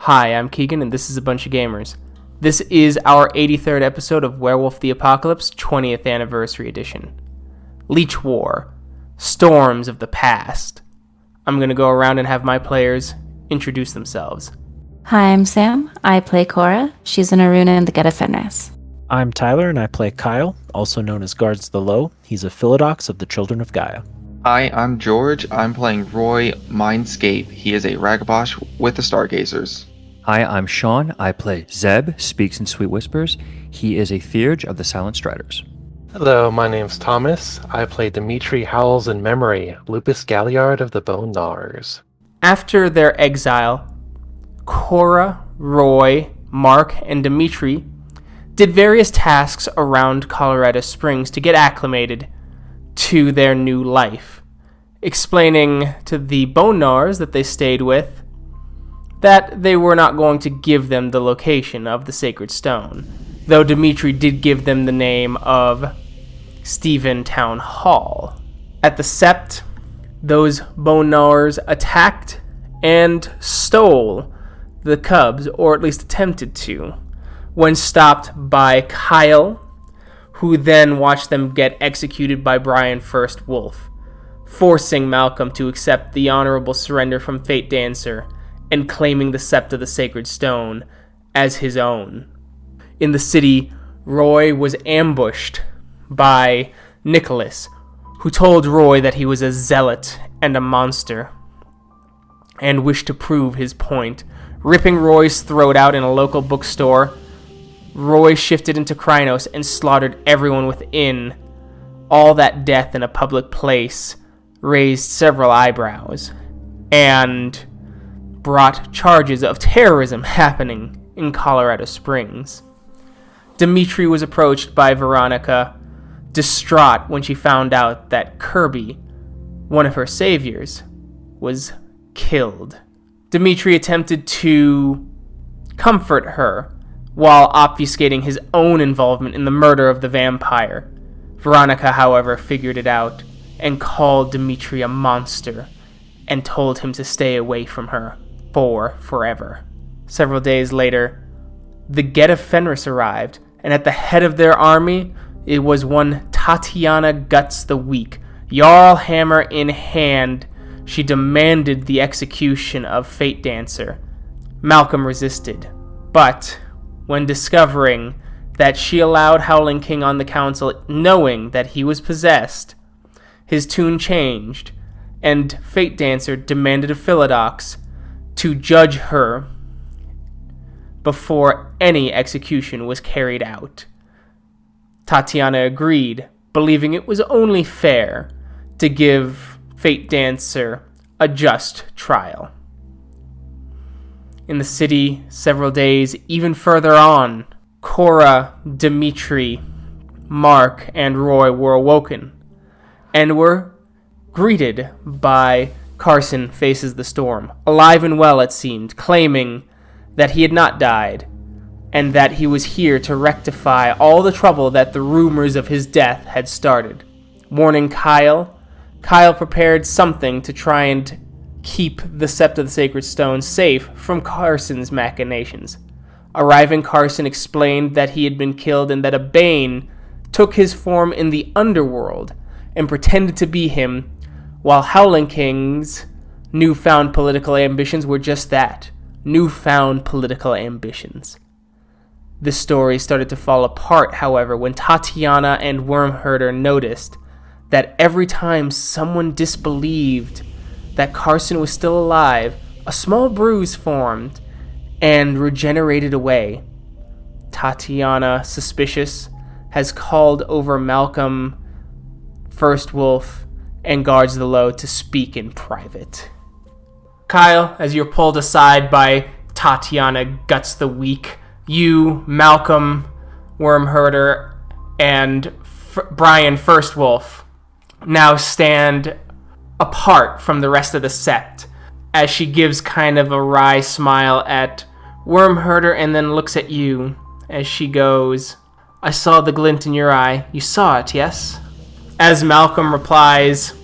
Hi, I'm Keegan, and this is A Bunch of Gamers. This is our 83rd episode of Werewolf the Apocalypse 20th Anniversary Edition. Leech War. Storms of the Past. I'm going to go around and have my players introduce themselves. Hi, I'm Sam. I play Cora. She's an Aruna in the Get of Fenris. I'm Tyler, and I play Kyle, also known as Guards the Low. He's a Philodox of the Children of Gaia. Hi, I'm George. I'm playing Roy Mindscape. He is a Ragabosh with the Stargazers. Hi, I'm Sean. I play Zeb Speaks-in-Sweet-Whispers. He is a Theurge of the Silent Striders. Hello, my name's Thomas. I play Dimitri Howls-In-Memory, Lupus Galliard of the Bone Gnawers. After their exile, Cora, Roy, Mark, and Dimitri did various tasks around Colorado Springs to get acclimated to their new life, explaining to the Bone Gnawers that they stayed with that they were not going to give them the location of the Sacred Stone, though Dimitri did give them the name of Stephen Town Hall. At the Sept, those Bone Gnawers attacked and stole the cubs, or at least attempted to, when stopped by Kyle, who then watched them get executed by Brian First Wolf, forcing Malcolm to accept the honorable surrender from Fate Dancer and claiming the Sept of the Sacred Stone as his own. In the city, Roy was ambushed by Nicholas, who told Roy that he was a zealot and a monster, and wished to prove his point. Ripping Roy's throat out in a local bookstore, Roy shifted into Krynos and slaughtered everyone within. All that death in a public place raised several eyebrows and brought charges of terrorism happening in Colorado Springs. Dimitri was approached by Veronica, distraught when she found out that Kirby, one of her saviors, was killed. Dimitri attempted to comfort her while obfuscating his own involvement in the murder of the vampire. Veronica, however, figured it out and called Dimitri a monster and told him to stay away from her for forever. Several days later, the Get of Fenris arrived, and at the head of their army, it was one Tatiana Guts the Weak. Jarl hammer in hand, she demanded the execution of Fate Dancer. Malcolm resisted, but when discovering that she allowed Howling King on the council, knowing that he was possessed, his tune changed, and Fate Dancer demanded a Philodox to judge her before any execution was carried out. Tatiana agreed, believing it was only fair to give Fate Dancer a just trial. In the city, several days even further on, Cora, Dimitri, Mark, and Roy were awoken and were greeted by Carson Faces-the-Storm, alive and well it seemed, claiming that he had not died and that he was here to rectify all the trouble that the rumors of his death had started. Warning Kyle prepared something to try and keep the Sept of the Sacred Stone safe from Carson's machinations. Arriving, Carson explained that he had been killed and that a Bane took his form in the underworld and pretended to be him, while Howling King's newfound political ambitions were just that, newfound political ambitions. The story started to fall apart, however, when Tatiana and Wormherder noticed that every time someone disbelieved that Carson was still alive, a small bruise formed and regenerated away. Tatiana, suspicious, has called over Malcolm, First Wolf, and Guards the Low to speak in private. Kyle, as you're pulled aside by Tatiana Guts the Weak, you, Malcolm, Wormherder, and Brian First Wolf now stand apart from the rest of the Sept, as she gives kind of a wry smile at Wormherder and then looks at you as she goes, "I saw the glint in your eye. You saw it, yes?" As Malcolm replies,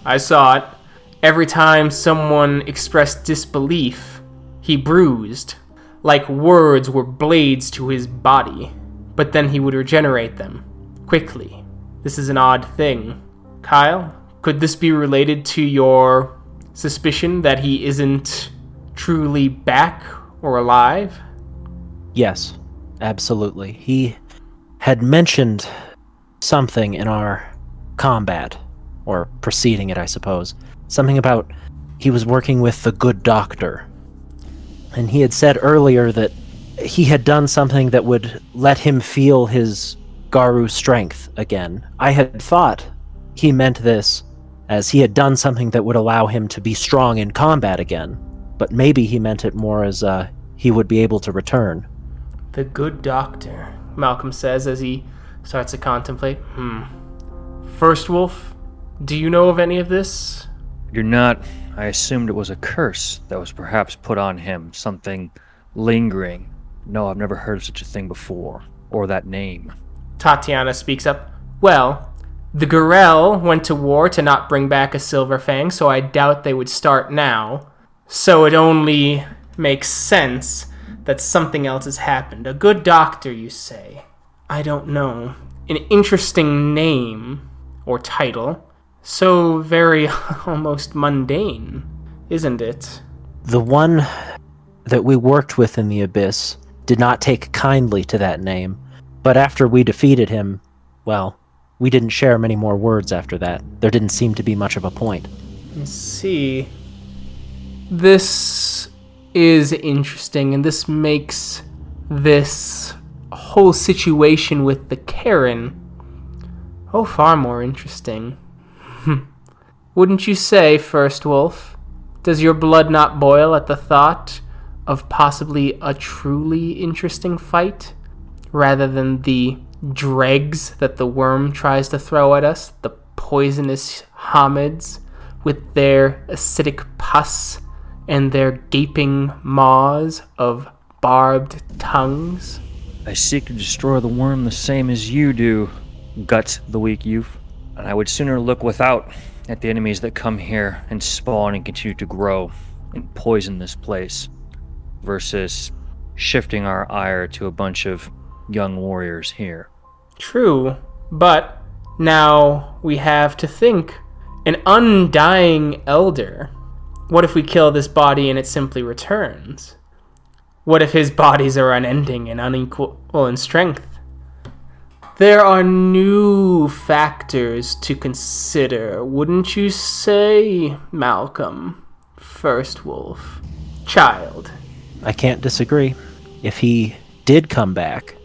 "I saw it. Every time someone expressed disbelief, He bruised, like words were blades to his body, but then he would regenerate them, quickly. This is an odd thing. Kyle, could this be related to your suspicion that he isn't truly back or alive? Yes, absolutely. He had mentioned something in our combat, or preceding it, I suppose. Something about he was working with the good doctor. And he had said earlier that he had done something that would let him feel his Garu strength again. I had thought he meant this as he had done something that would allow him to be strong in combat again, but maybe he meant it more as he would be able to return. The good doctor, Malcolm says as he starts to contemplate. First Wolf, do you know of any of this? You're not. I assumed it was a curse that was perhaps put on him, something lingering. No, I've never heard of such a thing before, or that name. Tatiana speaks up. Well, the Gorel went to war to not bring back a Silver Fang, so I doubt they would start now. So it only makes sense that something else has happened. A good doctor, you say? I don't know. An interesting name, or title. So very almost mundane, isn't it? The one that we worked with in the Abyss did not take kindly to that name, but after we defeated him, well, we didn't share many more words after that. There didn't seem to be much of a point. Let's see. This is interesting, and this makes this whole situation with the Karen far more interesting. Wouldn't you say, First Wolf? Does your blood not boil at the thought of possibly a truly interesting fight, rather than the dregs that the worm tries to throw at us, the poisonous homids with their acidic pus and their gaping maws of barbed tongues? I seek to destroy the worm the same as you do, Gut the weak youth. And I would sooner look without at the enemies that come here and spawn and continue to grow and poison this place, versus shifting our ire to a bunch of young warriors here. True, but now we have to think. An undying elder. What if we kill this body and it simply returns? What if his bodies are unending and unequal in strength? There are new factors to consider, wouldn't you say, Malcolm? First Wolf. Child. I can't disagree. If he did come back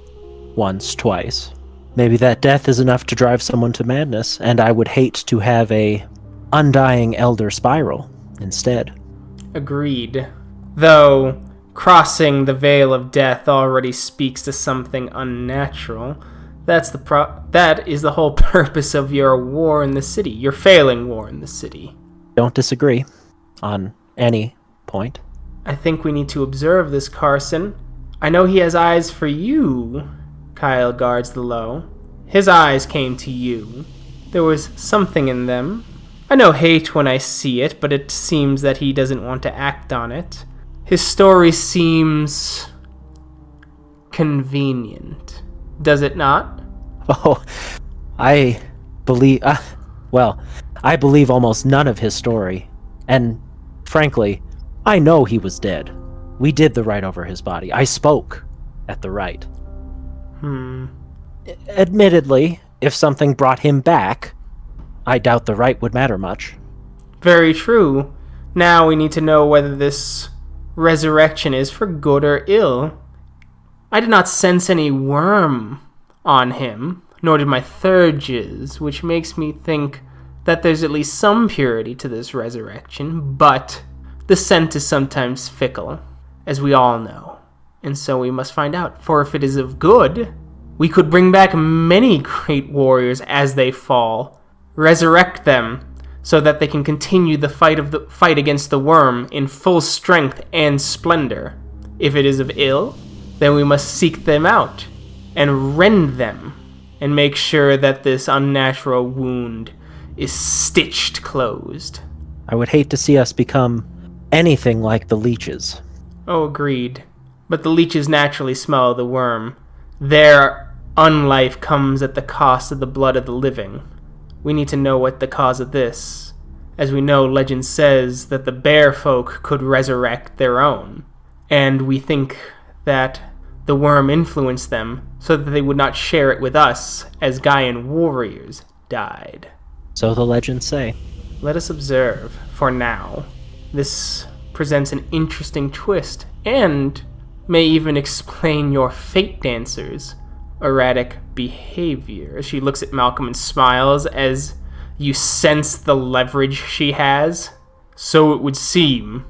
once, twice, maybe that death is enough to drive someone to madness, and I would hate to have a undying elder spiral instead. Agreed. Though crossing the veil of death already speaks to something unnatural. That is the whole purpose of your war in the city, your failing war in the city. Don't disagree on any point. I think we need to observe this, Carson. I know he has eyes for you, Kyle guards the low. His eyes came to you. There was something in them. I know hate when I see it, but it seems that he doesn't want to act on it. His story seems convenient. Does it not? Oh, I believe... I believe almost none of his story. And, frankly, I know he was dead. We did the rite over his body. I spoke at the rite. Admittedly, if something brought him back, I doubt the rite would matter much. Very true. Now we need to know whether this resurrection is for good or ill. I did not sense any worm on him, nor did my Thurges, which makes me think that there's at least some purity to this resurrection, but the scent is sometimes fickle, as we all know, and so we must find out. For if it is of good, we could bring back many great warriors as they fall, resurrect them, so that they can continue the fight against the worm in full strength and splendor. If it is of ill, then we must seek them out and rend them and make sure that this unnatural wound is stitched closed. I would hate to see us become anything like the Leeches. Oh, agreed. But the leeches naturally smell the worm. Their unlife comes at the cost of the blood of the living. We need to know what the cause of this. As we know, legend says that the bear folk could resurrect their own. And we think that the worm influenced them so that they would not share it with us as Gaian warriors died. So the legends say. Let us observe, for now. This presents an interesting twist, and may even explain your fate dancer's erratic behavior. She looks at Malcolm and smiles as you sense the leverage she has. So it would seem,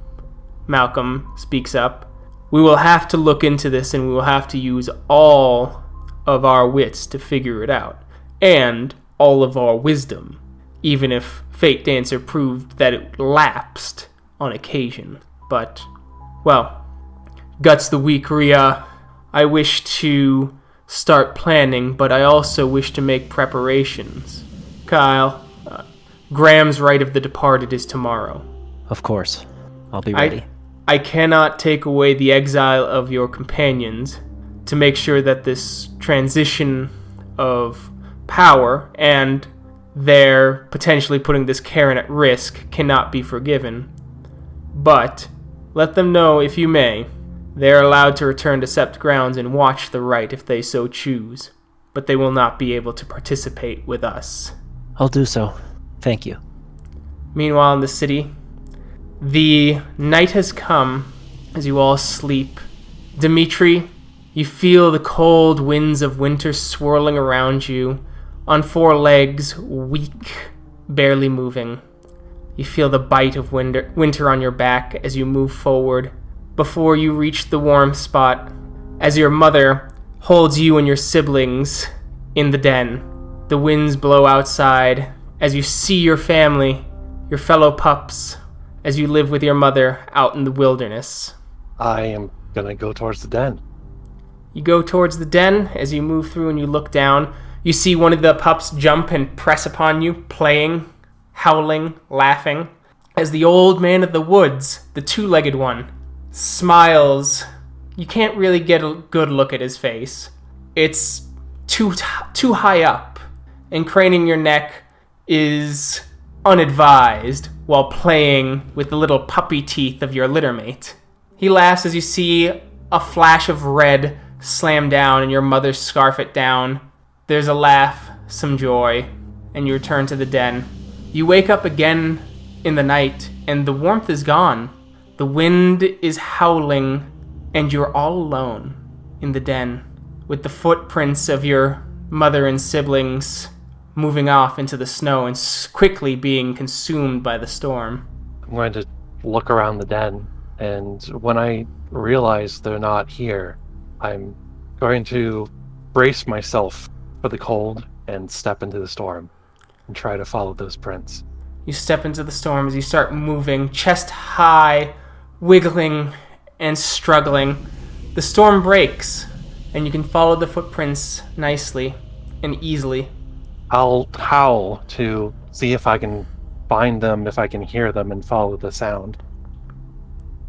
Malcolm speaks up. We will have to look into this, and we will have to use all of our wits to figure it out, and all of our wisdom, even if Fate Dancer proved that it lapsed on occasion. But, well, Guts the Weak, Rhea, I wish to start planning, but I also wish to make preparations. Kyle, Graham's Rite of the Departed is tomorrow. Of course. I'll be ready. I cannot take away the exile of your companions to make sure that this transition of power and their potentially putting this Karen at risk cannot be forgiven. But let them know, if you may, they are allowed to return to Sept grounds and watch the Rite if they so choose, but they will not be able to participate with us. I'll do so. Thank you. Meanwhile, in the city, the night has come as you all sleep. Dimitri, you feel the cold winds of winter swirling around you, on four legs, weak, barely moving. You feel the bite of winter on your back as you move forward, before you reach the warm spot, as your mother holds you and your siblings in the den. The winds blow outside as you see your family, your fellow pups, as you live with your mother out in the wilderness. I am gonna go towards the den. You go towards the den. As you move through and you look down, you see one of the pups jump and press upon you, playing, howling, laughing, as the old man of the woods, the two-legged one, smiles. You can't really get a good look at his face. It's too high up, and craning your neck is unadvised while playing with the little puppy teeth of your littermate. He laughs as you see a flash of red slam down and your mother scarf it down. There's a laugh, some joy, and you return to the den. You wake up again in the night, and the warmth is gone. The wind is howling, and you're all alone in the den, with the footprints of your mother and siblings moving off into the snow and quickly being consumed by the storm. I'm going to look around the den, and when I realize they're not here, I'm going to brace myself for the cold and step into the storm and try to follow those prints. You step into the storm as you start moving, chest high, wiggling and struggling. The storm breaks, and you can follow the footprints nicely and easily. I'll howl to see if I can find them, if I can hear them, and follow the sound.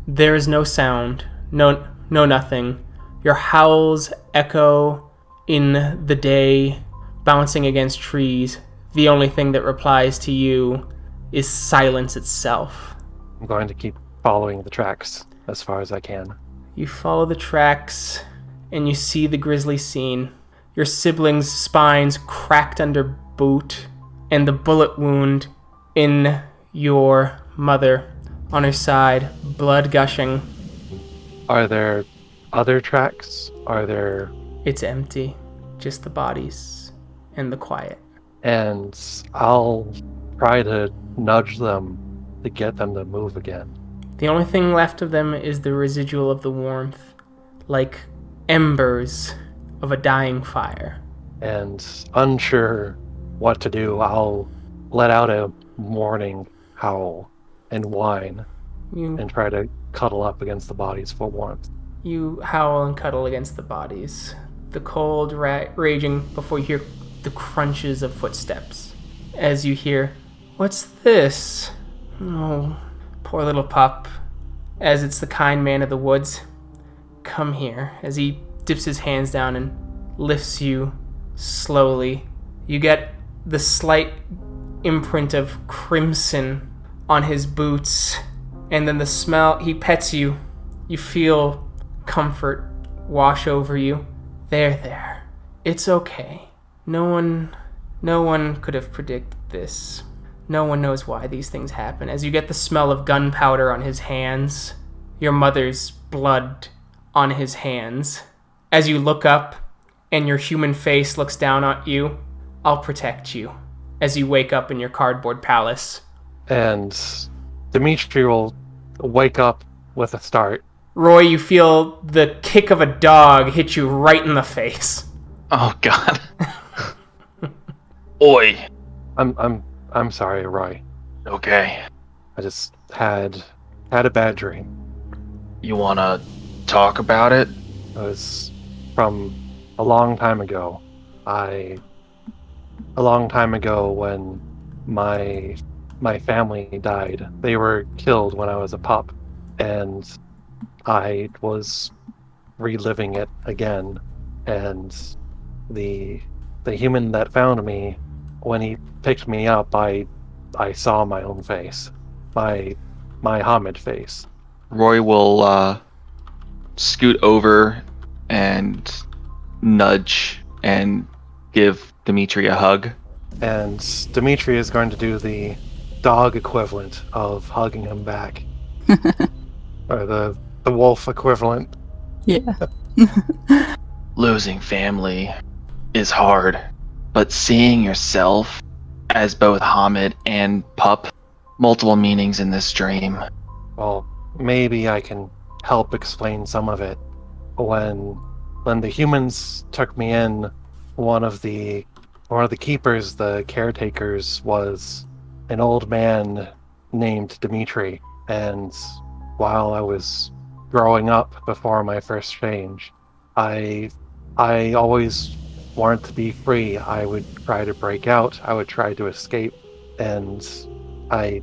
There is no sound, no nothing. Your howls echo in the day, bouncing against trees. The only thing that replies to you is silence itself. I'm going to keep following the tracks as far as I can. You follow the tracks, and you see the grisly scene. Your siblings' spines cracked under boot, and the bullet wound in your mother on her side, blood gushing. Are there other tracks? Are there... It's empty. Just the bodies and the quiet. And I'll try to nudge them to get them to move again. The only thing left of them is the residual of the warmth, like embers of a dying fire. And unsure what to do, I'll let out a mourning howl and whine and try to cuddle up against the bodies for warmth. You howl and cuddle against the bodies, the cold raging before you hear the crunches of footsteps. As you hear, "What's this? Oh, poor little pup. as it's the kind man of the woods. Come here, as he dips his hands down and lifts you slowly. You get the slight imprint of crimson on his boots, and then the smell. He pets you. You feel comfort wash over you. There. It's okay. No one could have predicted this. No one knows why these things happen. As you get the smell of gunpowder on his hands, your mother's blood on his hands. As you look up and your human face looks down at you, I'll protect you. As you wake up in your cardboard palace. And Dimitri will wake up with a start. Roy, you feel the kick of a dog hit you right in the face. Oh God. Oi. I'm sorry, Roy. Okay. I just had a bad dream. You wanna talk about it? It was from a long time ago. A long time ago when my family died. They were killed when I was a pup, and I was reliving it again. And the human that found me, when he picked me up, I saw my own face, my Hamid face. Roy will scoot over and nudge and give Dimitri a hug. And Dimitri is going to do the dog equivalent of hugging him back. Or the wolf equivalent. Yeah. Losing family is hard, but seeing yourself as both Hamid and pup, multiple meanings in this dream. Well, maybe I can help explain some of it. When the humans took me in, one of the keepers, the caretakers, was an old man named Dimitri. And while I was growing up before my first change, I always wanted to be free. I would try to break out. I would try to escape. And I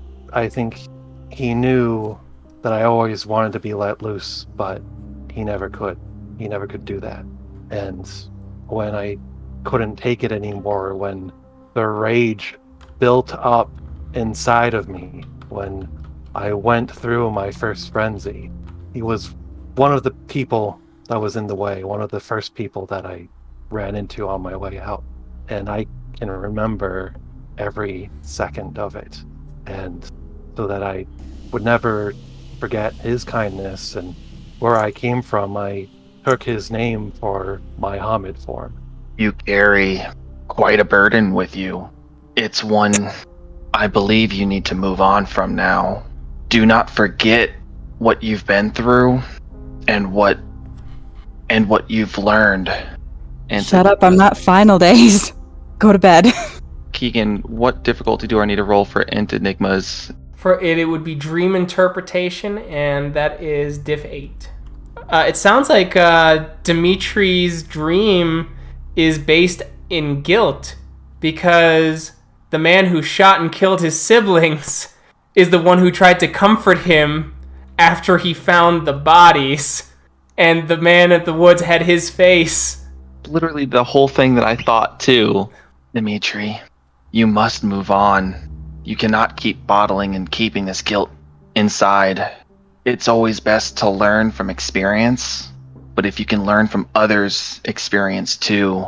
think he knew that I always wanted to be let loose, but he never could. He never could do that. And when I couldn't take it anymore, when the rage built up inside of me, when I went through my first frenzy, he was one of the people that was in the way, one of the first people that I ran into on my way out. And I can remember every second of it. And so that I would never forget his kindness and where I came from, I took his name for my Hamid form. You carry quite a burden with you. It's one I believe you need to move on from now. Do not forget what you've been through and what you've learned. And Shut up, I'm not final days. Go to bed. Keegan, what difficulty do I need to roll for Int Enigmas? For it would be dream interpretation, and that is diff 8. It sounds like Dimitri's dream is based in guilt, because the man who shot and killed his siblings is the one who tried to comfort him after he found the bodies, and the man at the woods had his face. Literally the whole thing that I thought too. Dimitri, you must move on. You cannot keep bottling and keeping this guilt inside. It's always best to learn from experience, but if you can learn from others' experience too,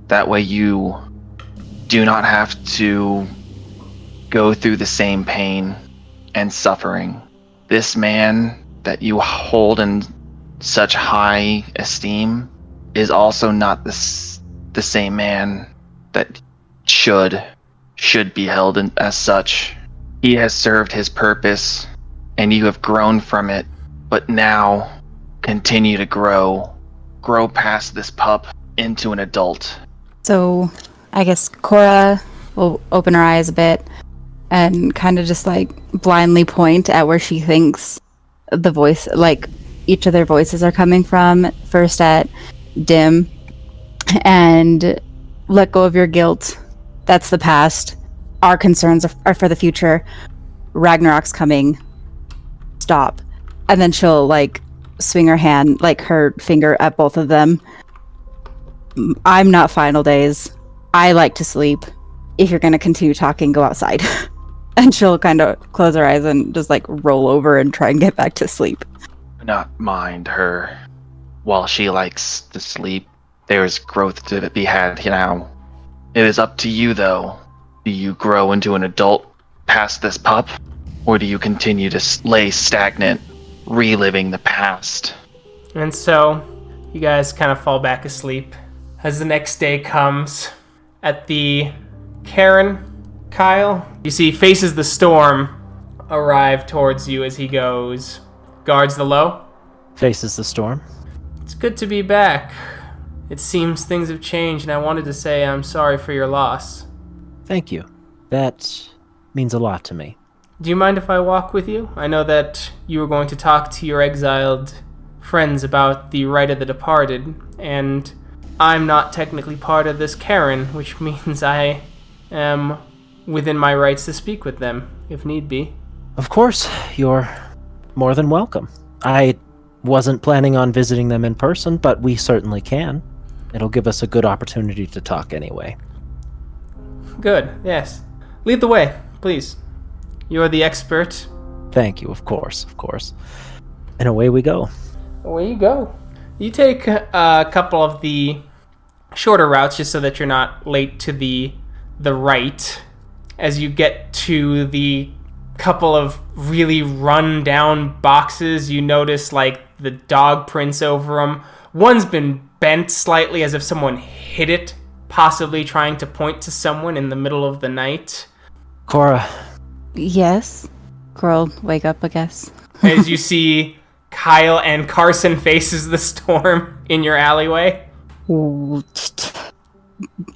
that way you do not have to go through the same pain and suffering. This man that you hold in such high esteem is also not the same man that should be held as such. He has served his purpose, and you have grown from it, but now continue to grow past this pup into an adult. So I guess Cora will open her eyes a bit and kind of just like blindly point at where she thinks the voice, like each of their voices are coming from. First at Dim, and let go of your guilt. That's the past. Our concerns are for the future. Ragnarok's coming. Stop. And then she'll like swing her hand, like her finger at both of them. I'm not final days. I like to sleep. If you're going to continue talking, go outside. And she'll kind of close her eyes and just like roll over and try and get back to sleep. Do not mind her. While she likes to sleep, there is growth to be had now. It is up to you, though. Do you grow into an adult past this pup? Or do you continue to lay stagnant, reliving the past? And so, you guys kind of fall back asleep. As the next day comes, at the Karen, Kyle, you see Faces-the-Storm arrive towards you as he goes. Guards the low. Faces-the-Storm. It's good to be back. It seems things have changed, and I wanted to say I'm sorry for your loss. Thank you. That means a lot to me. Do you mind if I walk with you? I know that you were going to talk to your exiled friends about the Rite of the Departed, and I'm not technically part of this Karen, which means I am within my rights to speak with them, if need be. Of course, you're more than welcome. I wasn't planning on visiting them in person, but we certainly can. It'll give us a good opportunity to talk anyway. Good, yes. Lead the way, please. You're the expert. Thank you, of course. And away we go. Away you go. You take a couple of the shorter routes just so that you're not late to the Rite. As you get to the couple of really run down boxes, you notice like the dog prints over them. One's been bent slightly as if someone hit it, possibly trying to point to someone in the middle of the night. Cora. Yes? Girl, wake up, I guess. As you see Kyle and Carson Faces-the-Storm in your alleyway.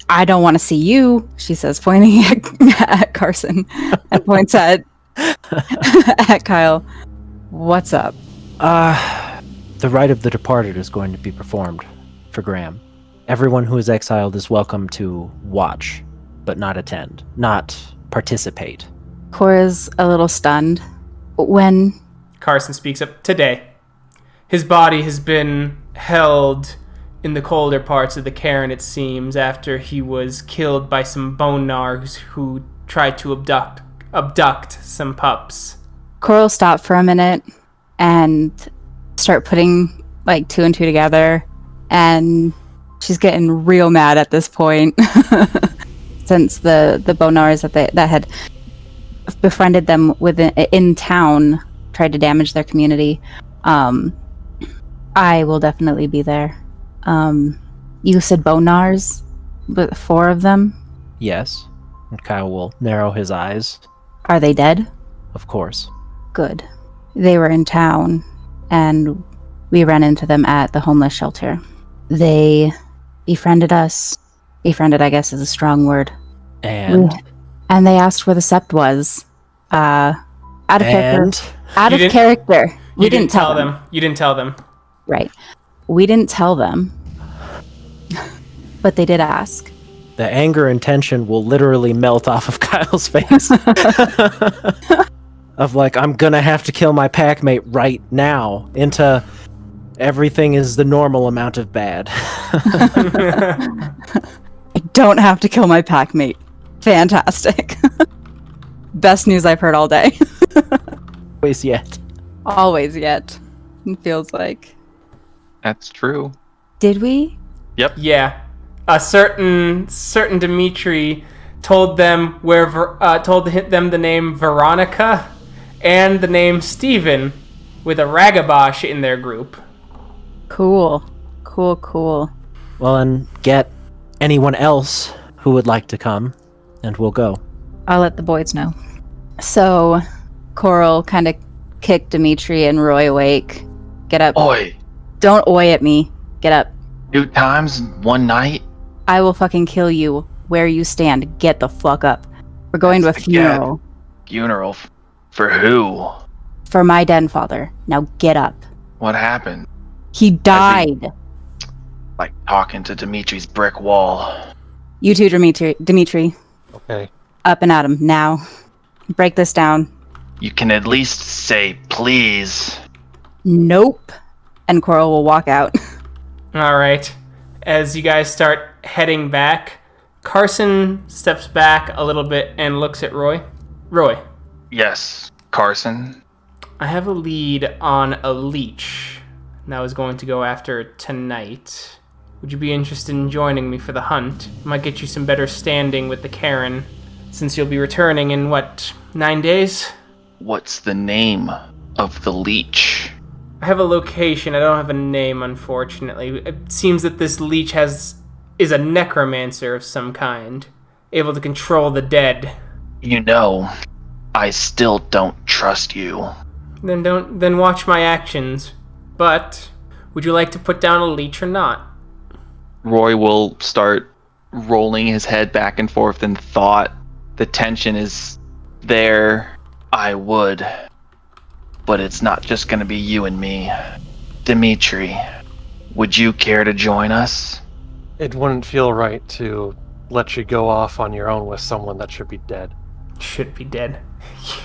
I don't want to see you, she says, pointing at Carson, and points at Kyle. What's up? The Rite of the Departed is going to be performed for Graham. Everyone who is exiled is welcome to watch, but not attend, not participate. Cora's a little stunned. When? Carson speaks up. Today. His body has been held in the colder parts of the cairn, it seems, after he was killed by some bone nargs who tried to abduct some pups. Cora will stop for a minute and start putting like two and two together, and she's getting real mad at this point since the Bonars that had befriended them in town tried to damage their community. I will definitely be there. You said Bonars, but 4 of them? Yes. And Kyle will narrow his eyes. Are they dead? Of course. Good. They were in town, and we ran into them at the homeless shelter. They befriended us. Befriended, I guess, is a strong word. And they asked where the Sept was. Out of character. Out of character. We didn't tell them. You didn't tell them. Right. We didn't tell them. But they did ask. The anger and tension will literally melt off of Kyle's face. Of like, I'm gonna have to kill my packmate right now, into everything is the normal amount of bad. I don't have to kill my packmate. Fantastic. Best news I've heard all day. Always yet. Always yet. It feels like. That's true. Did we? Yep. Yeah. A certain Dimitri told them told them the name Veronica and the name Steven with a Ragabosh in their group. Cool. Well, and get anyone else who would like to come, and we'll go. I'll let the boys know. So, Coral kind of kicked Dimitri and Roy awake. Get up. Oi! Don't oi at me. Get up. 2 times in one night? I will fucking kill you where you stand. Get the fuck up. We're going to a funeral. Funeral? For who? For my dead father. Now get up. What happened? He died. Like talking to Dimitri's brick wall. You too, Dimitri. Okay. Up and at him, now. Break this down. You can at least say please. Nope. And Cora will walk out. All right. As you guys start heading back, Carson steps back a little bit and looks at Roy. Roy. Yes, Carson. I have a lead on a leech that I was going to go after tonight. Would you be interested in joining me for the hunt? Might get you some better standing with the Karen, since you'll be returning in, 9 days? What's the name of the leech? I have a location. I don't have a name, unfortunately. It seems that this leech is a necromancer of some kind, able to control the dead. You know, I still don't trust you. Then watch my actions. But would you like to put down a leech or not? Roy will start rolling his head back and forth in thought. The tension is there. I would. But it's not just going to be you and me. Dimitri, would you care to join us? It wouldn't feel right to let you go off on your own with someone that should be dead. Should be dead.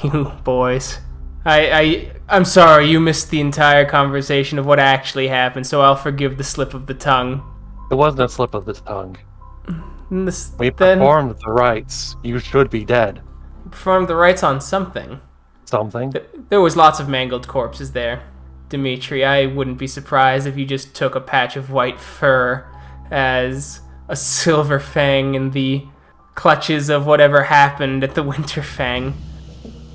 You boys. I'm sorry, you missed the entire conversation of what actually happened, so I'll forgive the slip of the tongue. It wasn't a slip of the tongue. We Then performed the rites. You should be dead. performed the rites on something. Something? There was lots of mangled corpses there. Dimitri, I wouldn't be surprised if you just took a patch of white fur as a silver fang in the clutches of whatever happened at the Winter Fang.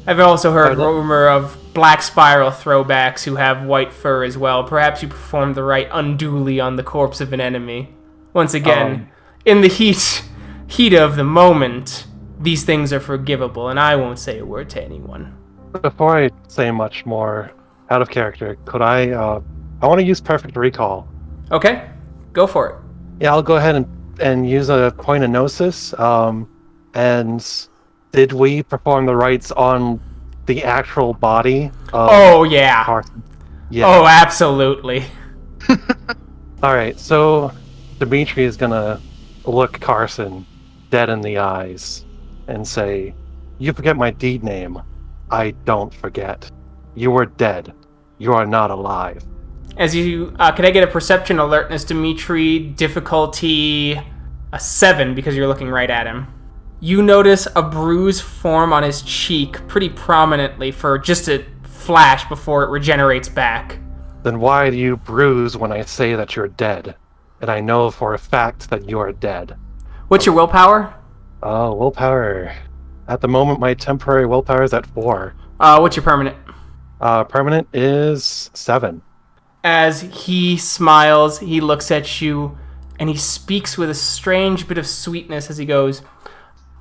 I've also heard rumor of Black Spiral throwbacks who have white fur as well. Perhaps you performed the rite unduly on the corpse of an enemy. Once again, in the heat of the moment, these things are forgivable, and I won't say a word to anyone. Before I say much more out of character, could I want to use Perfect Recall. Okay, go for it. Yeah, I'll go ahead and use a point of Gnosis. And did we perform the rites on the actual body of Oh, yeah. Carson? Yeah. Oh, absolutely. Alright, so Dimitri is gonna look Carson dead in the eyes and say, "You forget my deed name. I don't forget. You were dead. You are not alive." As you, can I get a perception alertness, Dimitri? Difficulty 7, because you're looking right at him. You notice a bruise form on his cheek pretty prominently for just a flash before it regenerates back. Then why do you bruise when I say that you're dead? And I know for a fact that you are dead. What's your willpower? Willpower. At the moment, my temporary willpower is at 4. What's your permanent? Permanent is 7. As he smiles, he looks at you, and he speaks with a strange bit of sweetness as he goes,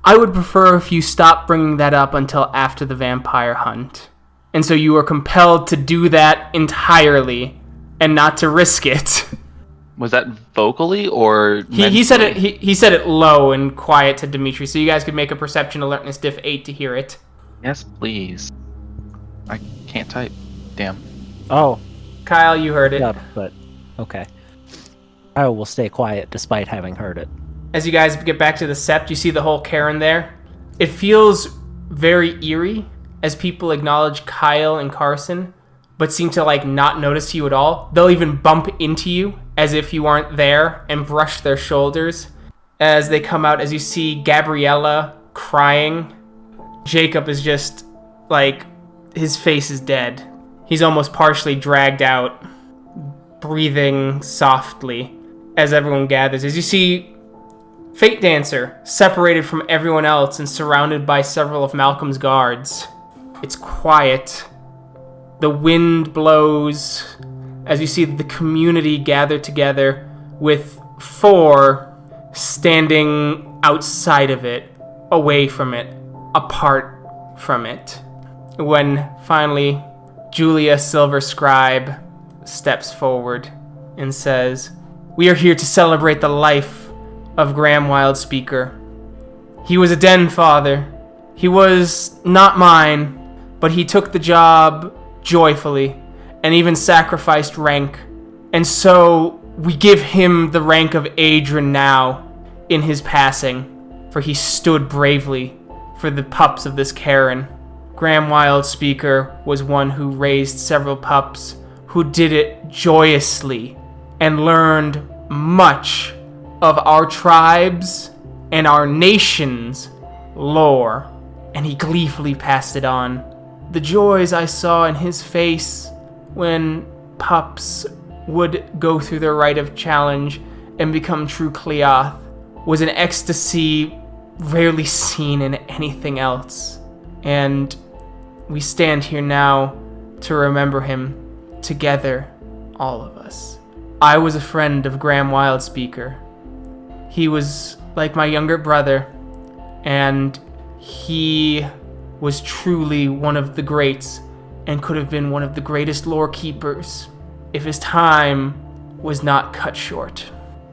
"I would prefer if you stopped bringing that up until after the vampire hunt. And so you are compelled to do that entirely, and not to risk it." Was that vocally or He said it. He said it low and quiet to Dimitri, so you guys could make a perception alertness diff 8 to hear it. Yes, please. I can't type. Damn. Oh, Kyle, you heard it. yeah, but okay. I will stay quiet despite having heard it. As you guys get back to the Sept, you see the whole Karen there. It feels very eerie as people acknowledge Kyle and Carson, but seem to not notice you at all. They'll even bump into you as if you aren't there and brush their shoulders as they come out. As you see Gabriella crying, Jacob is just his face is dead. He's almost partially dragged out, breathing softly as everyone gathers. As you see Fate Dancer separated from everyone else and surrounded by several of Malcolm's guards. It's quiet. The wind blows as you see the community gather together with 4 standing outside of it, away from it, apart from it. When finally Julia Silver Scribe steps forward and says, "We are here to celebrate the life of Graham Wyld-Speaker. He was a den father. He was not mine, but he took the job joyfully and even sacrificed rank. And so we give him the rank of Adrian now in his passing, for he stood bravely for the pups of this Karen. Graham Wyld-Speaker was one who raised several pups who did it joyously and learned much of our tribes and our nation's lore, and he gleefully passed it on. The joys I saw in his face when pups would go through their rite of challenge and become true Cleoth was an ecstasy rarely seen in anything else. And we stand here now to remember him together, all of us. I was a friend of Graham Wyld-Speaker. He was like my younger brother, and he was truly one of the greats and could have been one of the greatest lore keepers if his time was not cut short.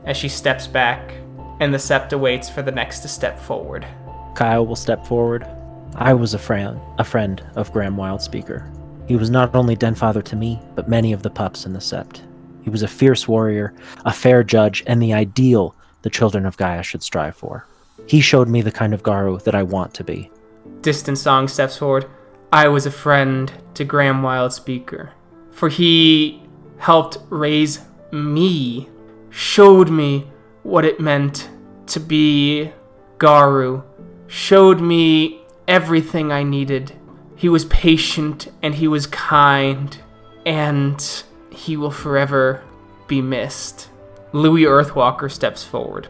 As she steps back, and the Sept awaits for the next to step forward. Kyle will step forward. I was a friend of Graham Wyld-Speaker. He was not only den father to me, but many of the pups in the Sept. He was a fierce warrior, a fair judge, and the ideal the children of Gaia should strive for. He showed me the kind of Garu that I want to be. Distant Song steps forward. I was a friend to Graham Wyld-Speaker, for he helped raise me, showed me what it meant to be Garu, showed me everything I needed. He was patient and he was kind, and he will forever be missed. Louis Earthwalker steps forward.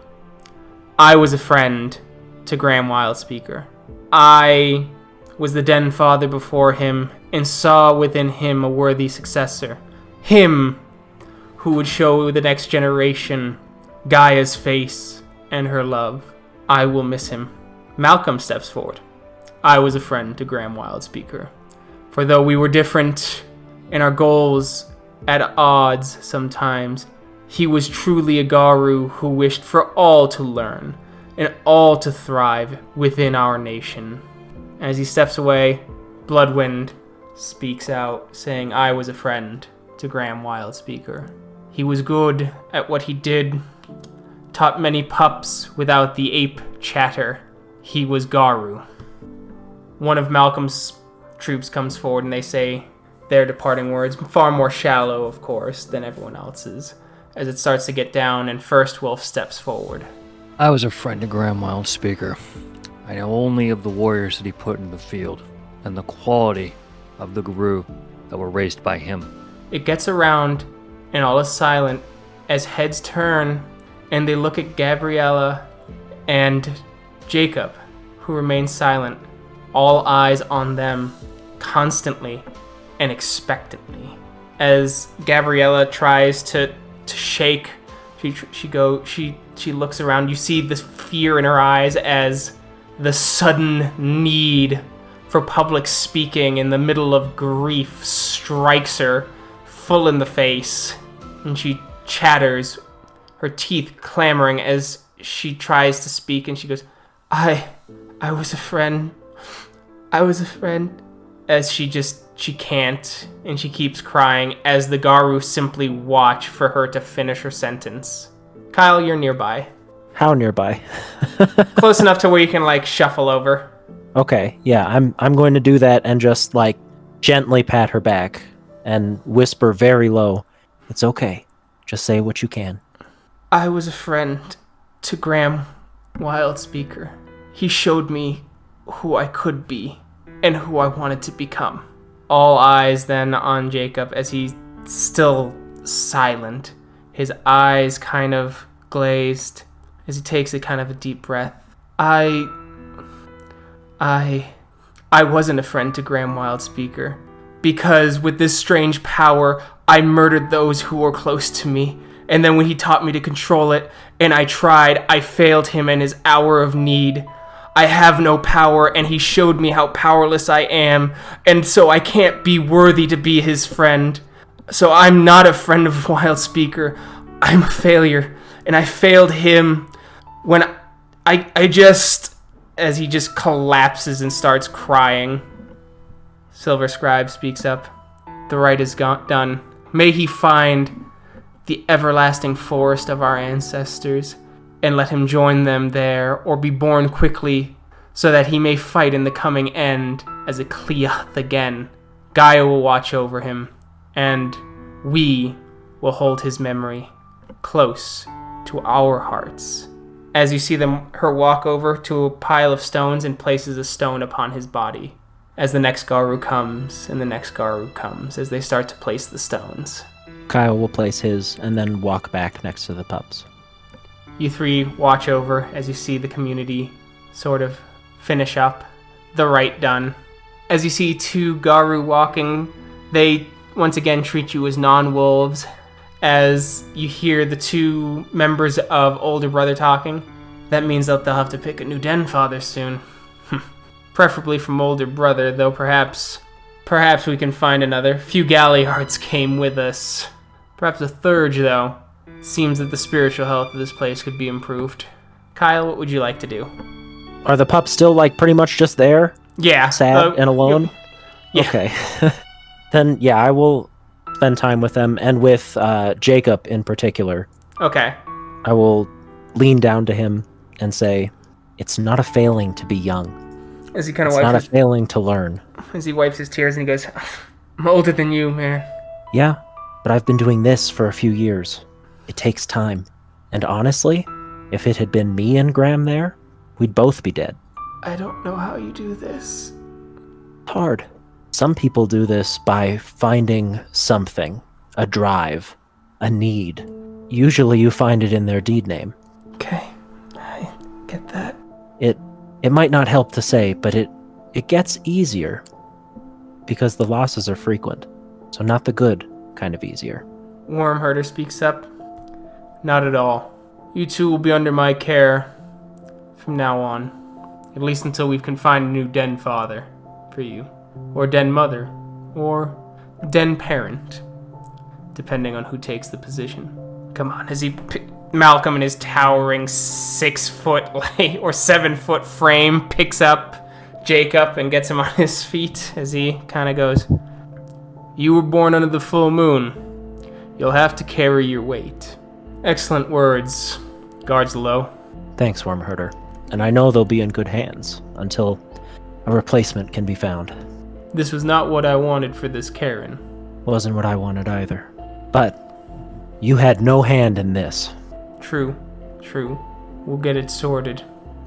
I was a friend to Graham Wyld-Speaker. I was the den father before him and saw within him a worthy successor. Him who would show the next generation Gaia's face and her love. I will miss him. Malcolm steps forward. I was a friend to Graham Wyld-Speaker. For though we were different in our goals at odds sometimes, he was truly a Garu who wished for all to learn and all to thrive within our nation. As he steps away, Bloodwind speaks out, saying, I was a friend to Graham Wyld-Speaker. He was good at what he did, taught many pups without the ape chatter. He was Garu. One of Malcolm's troops comes forward and they say their departing words, far more shallow, of course, than everyone else's, as it starts to get down and First Wolf steps forward. I was a friend to Graham Wyld-Speaker. I know only of the warriors that he put in the field, and the quality of the Garu that were raised by him. It gets around, and all is silent as heads turn, and they look at Gabriella and Jacob, who remain silent, all eyes on them, constantly and expectantly. As Gabriella tries to shake, she looks around. You see this fear in her eyes as the sudden need for public speaking in the middle of grief strikes her full in the face, and she chatters, her teeth clamoring as she tries to speak, and she goes, I was a friend, as she can't, and she keeps crying as the Garu simply watch for her to finish her sentence. Kyle, you're nearby. How nearby? Close enough to where you can, shuffle over. Okay, yeah, I'm going to do that and just, gently pat her back and whisper very low, it's okay, just say what you can. I was a friend to Graham Wyld-Speaker. He showed me who I could be and who I wanted to become. All eyes then on Jacob as he's still silent, his eyes kind of glazed as he takes a kind of a deep breath. I wasn't a friend to Graham Wyld-Speaker, because with this strange power, I murdered those who were close to me, and then when he taught me to control it, and I tried, I failed him in his hour of need. I have no power, and he showed me how powerless I am, and so I can't be worthy to be his friend. So I'm not a friend of Wyld-Speaker. I'm a failure, and I failed him when I just... As he just collapses and starts crying, Silver Scribe speaks up. The rite is done. May he find the everlasting forest of our ancestors, and let him join them there, or be born quickly, so that he may fight in the coming end as a Cleoth again. Gaia will watch over him, and we will hold his memory close to our hearts. As you see her walk over to a pile of stones and places a stone upon his body. As the next Garu comes, and the next Garu comes, as they start to place the stones. Kyle will place his and then walk back next to the pups. You three watch over as you see the community sort of finish up, the rite done. As you see 2 Garu walking, they once again treat you as non-wolves. As you hear the 2 members of Older Brother talking, that means that they'll have to pick a new den father soon. Preferably from Older Brother, though perhaps we can find another. Few Galliards came with us. Perhaps a third, though. It seems that the spiritual health of this place could be improved. Kyle, what would you like to do? Are the pups still, pretty much just there? Yeah. Sad and alone? Yeah. Okay. Then, yeah, I will spend time with them, and with Jacob in particular. Okay. I will lean down to him and say, it's not a failing to be young. As he kind of It's not a failing to learn. As he wipes his tears and he goes, I'm older than you, man. Yeah, but I've been doing this for a few years. It takes time. And honestly, if it had been me and Graham there, we'd both be dead. I don't know how you do this. Hard. Some people do this by finding something, a drive, a need. Usually you find it in their deed name. Okay, I get that. It might not help to say, but it gets easier because the losses are frequent. So not the good kind of easier. Wormherder speaks up. Not at all. You two will be under my care from now on. At least until we can find a new den father for you. Or den mother. Or den parent. Depending on who takes the position. Come on, Malcolm in his towering 6-foot or 7-foot frame picks up Jacob and gets him on his feet as he kind of goes, You were born under the full moon. You'll have to carry your weight. Excellent words, guards low. Thanks, Wormherder. And I know they'll be in good hands until a replacement can be found. This was not what I wanted for this Karen. Wasn't what I wanted either. But you had no hand in this. True. We'll get it sorted.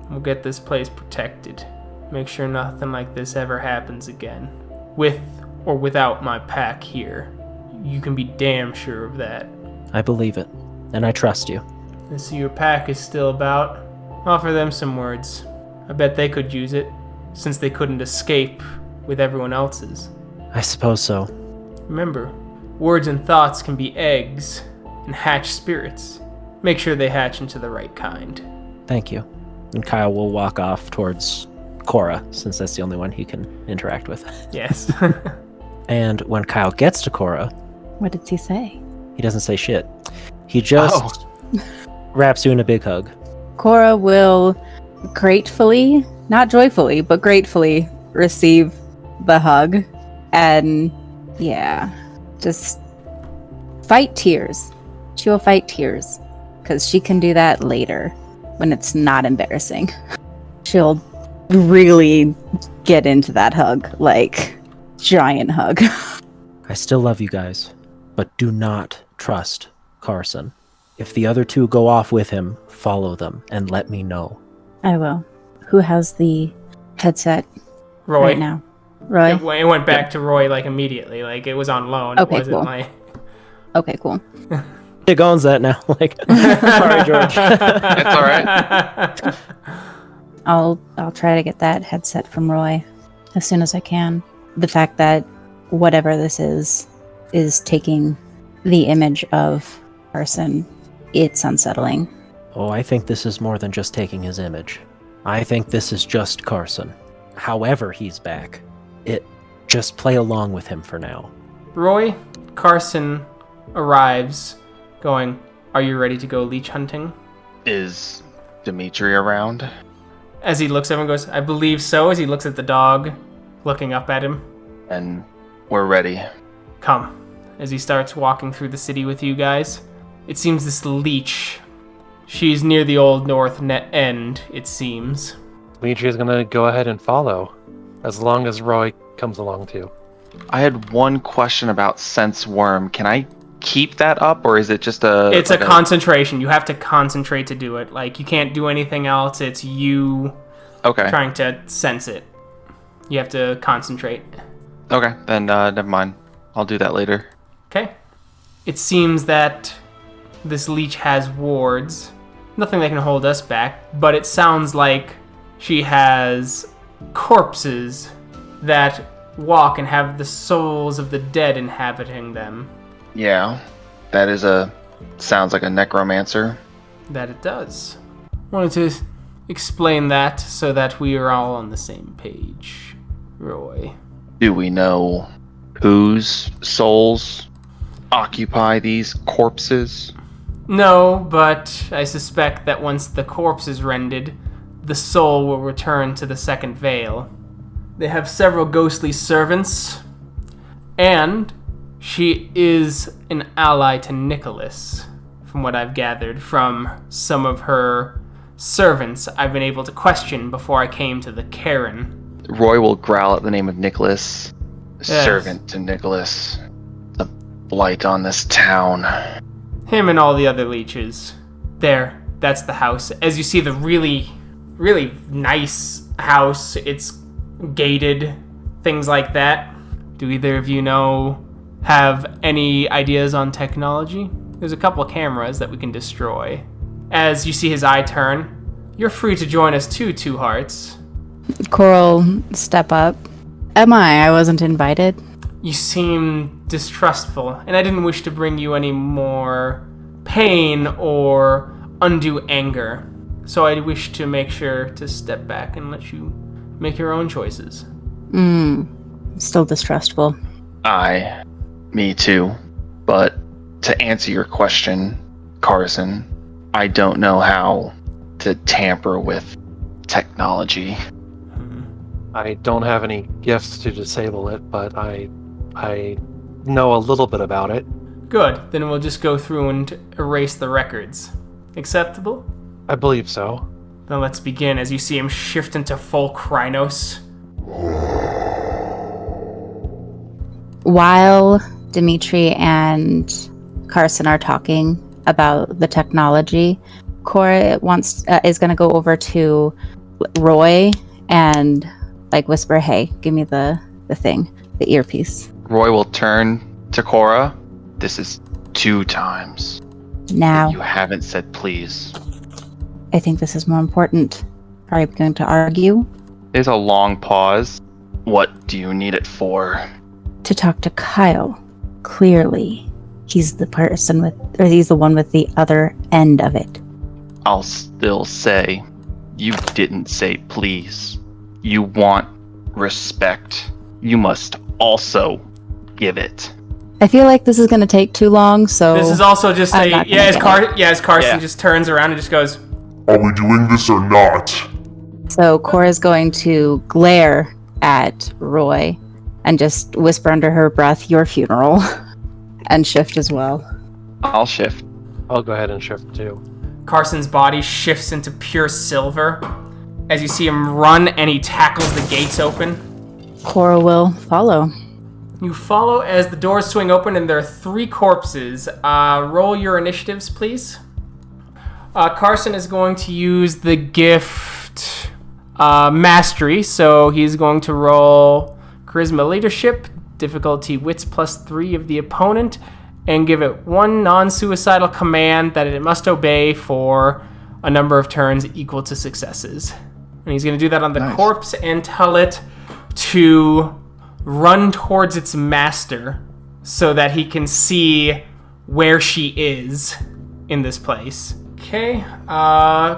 We'll get this place protected. Make sure nothing like this ever happens again. With or without my pack here. You can be damn sure of that. I believe it. And I trust you. And so your pack is still about? Offer them some words. I bet they could use it, since they couldn't escape with everyone else's. I suppose so. Remember, words and thoughts can be eggs and hatch spirits. Make sure they hatch into the right kind. Thank you. And Kyle will walk off towards Cora, since that's the only one he can interact with. Yes. And when Kyle gets to Cora... What did he say? He doesn't say shit. He just wraps you in a big hug. Cora will gratefully, not joyfully, but gratefully receive the hug. And yeah, just fight tears. She will fight tears. Because she can do that later when it's not embarrassing. She'll really get into that hug. Giant hug. I still love you guys, but do not trust Carson. If the other 2 go off with him, follow them and let me know. I will. Who has the headset Roy. right now? Roy? It went back to Roy immediately. It was on loan. Okay, it wasn't cool. Okay, cool. It owns that now. Sorry, George. It's alright. I'll try to get that headset from Roy as soon as I can. The fact that whatever this is taking the image of Carson, it's unsettling. Oh, I think this is more than just taking his image. I think this is just Carson. However he's back, just play along with him for now. Roy, Carson arrives going, Are you ready to go leech hunting? Is Dimitri around? As he looks over and goes, I believe so, as he looks at the dog, looking up at him. And we're ready. Come. As he starts walking through the city with you guys. It seems this Leech, she's near the old north end, it seems. Dimitri is going to go ahead and follow, as long as Roy comes along too. I had one question about Sense Worm. Can I keep that up, or is it just It's a concentration. You have to concentrate to do it. Like, you can't do anything else. It's you trying to sense it. You have to concentrate. Okay, then never mind. I'll do that later. Okay. It seems that this leech has wards. Nothing that can hold us back, but it sounds like she has corpses that walk and have the souls of the dead inhabiting them. Yeah, that is sounds like a necromancer. That it does. Wanted to explain that so that we are all on the same page, Roy. Do we know whose souls occupy these corpses? No, but I suspect that once the corpse is rended, the soul will return to the second veil. They have several ghostly servants, and she is an ally to Nicholas, from what I've gathered from some of her servants I've been able to question before I came to the Cairn. Roy will growl at the name of Nicholas. Yes. Servant to Nicholas. The blight on this town. Him and all the other leeches. There, that's the house. As you see, the really, really nice house. It's gated, things like that. Do either of you have any ideas on technology? There's a couple of cameras that we can destroy. As you see his eye turn, you're free to join us too, Two-Hearts. Coral step up. Am I? I wasn't invited. You seem distrustful, and I didn't wish to bring you any more pain or undue anger. So I wish to make sure to step back and let you make your own choices. Still distrustful. Me too. But to answer your question, Carson, I don't know how to tamper with technology. I don't have any gifts to disable it, but I know a little bit about it. Good, then we'll just go through and erase the records. Acceptable? I believe so. Then let's begin as you see him shift into full Krynos. While Dimitri and Carson are talking about the technology, Cora is going to go over to Roy and whisper, "Hey, give me the thing, the earpiece." Roy will turn to Cora. This is 2 times. Now, You haven't said please. I think this is more important. Are you going to argue? There's a long pause. What do you need it for? To talk to Kyle. Clearly, he's the one with the other end of it. I'll still say, you didn't say please. You want respect. You must also give it. I feel like this is going to take too long, so This is also just I'm not gonna as get Carson just turns around and just goes, Are we doing this or not? So Cora's going to glare at Roy and just whisper under her breath, "Your funeral," and shift as well. I'll shift. I'll go ahead and shift too. Carson's body shifts into pure silver as you see him run and he tackles the gates open. Cora will follow. You follow as the doors swing open and there are 3 corpses. Roll your initiatives, please. Carson is going to use the gift Mastery, so he's going to roll Charisma Leadership, difficulty Wits +3 of the opponent, and give it 1 non-suicidal command that it must obey for a number of turns equal to successes. And he's going to do that on the corpse and tell it to run towards its master so that he can see where she is in this place. Okay,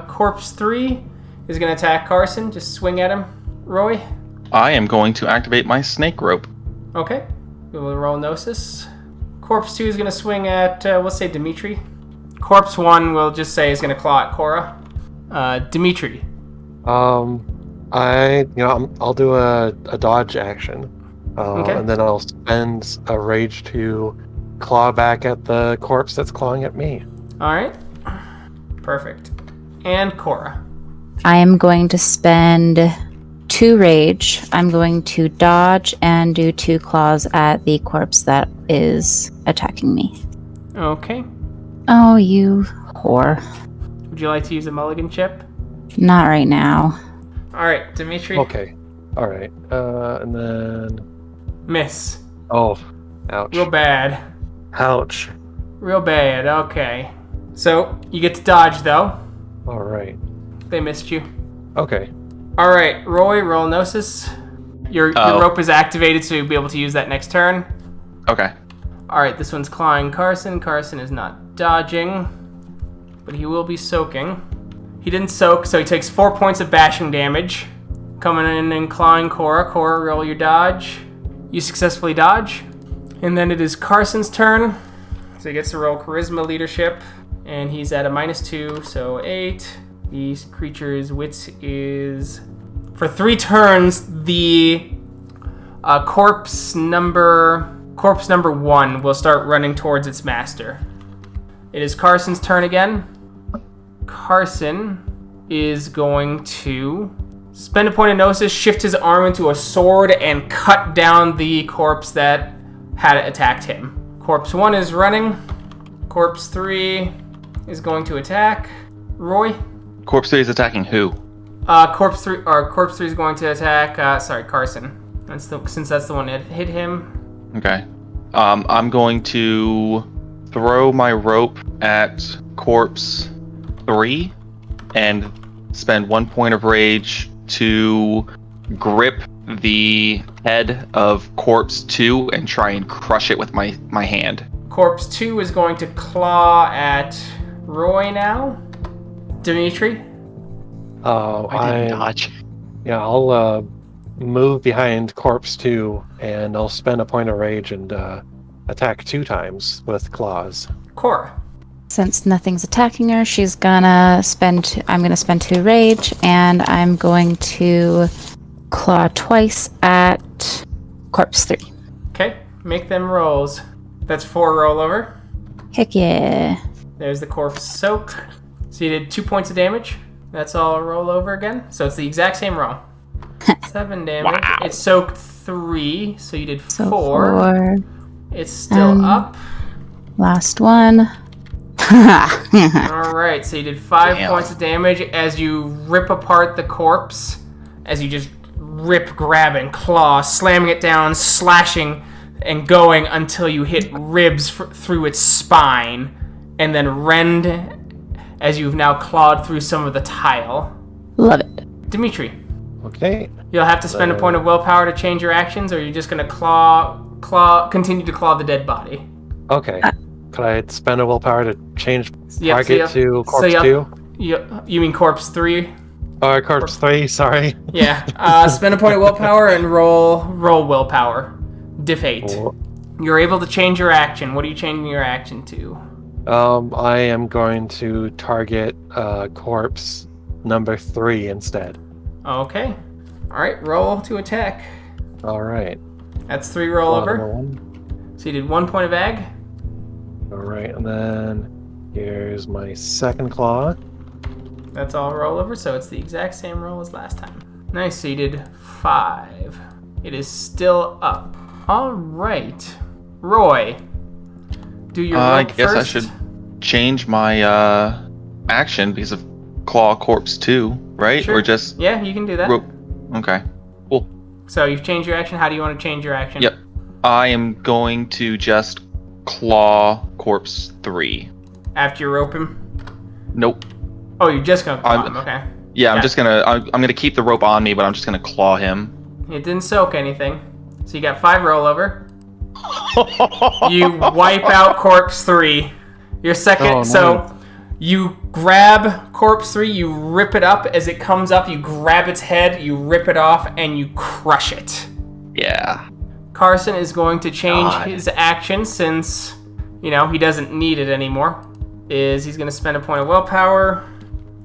corpse 3 is going to attack Carson. Just swing at him, Roy. I am going to activate my snake rope. Okay, we will roll Gnosis. Corpse 2 is going to swing at, we'll say Dimitri. Corpse 1, we'll just say, is going to claw at Cora. Dimitri. I'll do a dodge action. Okay. And then I'll spend a rage to claw back at the corpse that's clawing at me. All right. Perfect. And Cora. I am going to spend 2 rage. I'm going to dodge and do 2 claws at the corpse that is attacking me. Okay. Oh, you whore. Would you like to use a mulligan chip? Not right now. All right, Dimitri. Okay. All right. And then. Miss. Oh, ouch. Real bad. Ouch. Real bad. Okay. So you get to dodge though. All right. They missed you. Okay. All right, Roy, roll Gnosis. Your rope is activated, so you'll be able to use that next turn. Okay. All right, this one's clawing Carson. Carson is not dodging, but he will be soaking. He didn't soak, so he takes 4 points of bashing damage. Coming in and clawing Cora. Cora, roll your dodge. You successfully dodge. And then it is Carson's turn. So he gets to roll Charisma Leadership, and he's at a -2, so 8. These creature's wits is... For 3 turns, the corpse number 1 will start running towards its master. It is Carson's turn again. Carson is going to spend a point of Gnosis, shift his arm into a sword, and cut down the corpse that had attacked him. Corpse 1 is running. Corpse 3 is going to attack. Roy? Corpse 3 is attacking who? Corpse 3 is going to attack, Carson. Since that's the one that hit him. Okay. I'm going to throw my rope at Corpse 3 and spend 1 point of rage to grip the head of Corpse 2 and try and crush it with my hand. Corpse 2 is going to claw at Roy now. Dimitri? Oh, I didn't dodge. Yeah, I'll move behind Corpse 2, and I'll spend a point of rage and attack 2 times with claws. Cora. Since nothing's attacking her, I'm gonna spend 2 rage, and I'm going to claw twice at Corpse 3. Okay, make them rolls. That's 4 rollover. Heck yeah. There's the corpse soak. So you did 2 points of damage. That's all roll over again. So it's the exact same roll. 7 damage. Wow. It soaked 3, so you did 4. So 4. It's still up. Last one. All right, so you did 5 Damn. points of damage as you rip apart the corpse, as you just rip, grab, and claw, slamming it down, slashing, and going until you hit ribs through its spine, and then rend as you've now clawed through some of the tile. Love it. Dimitri, Okay. you'll have to spend a point of willpower to change your actions, or you're just going to continue to claw the dead body. Okay. Could I spend a willpower to change Yep, target to Corpse 2? You mean Corpse 3? Corpse 3, sorry. Yeah. Spend a point of willpower and roll willpower. Diff 8. Cool. You're able to change your action. What are you changing your action to? I am going to target corpse number 3 instead. Okay. All right. Roll to attack. All right. That's 3 rollover. Number 1. So you did 1 point of ag. All right, and then here's my second claw. That's all rollover. So it's the exact same roll as last time. Nice. So you did 5. It is still up. All right. Roy. Do your I rope guess first. I should change my action because of Claw Corpse 2, right? Sure. Or just Yeah, you can do that. rope. Okay. Cool. So you've changed your action. How do you want to change your action? Yep. I am going to just claw Corpse 3. After you rope him? Nope. Oh, you're just going to claw him. Okay. Yeah, I'm Got just gonna. I'm gonna keep the rope on me, but I'm just gonna claw him. It didn't soak anything. So you got 5 rollover. You wipe out Corpse 3. Your second, Oh, so you grab Corpse 3, you rip it up. As it comes up, you grab its head, you rip it off, and you crush it. Yeah. Carson is going to change God. his action since, he doesn't need it anymore. He's going to spend a point of willpower.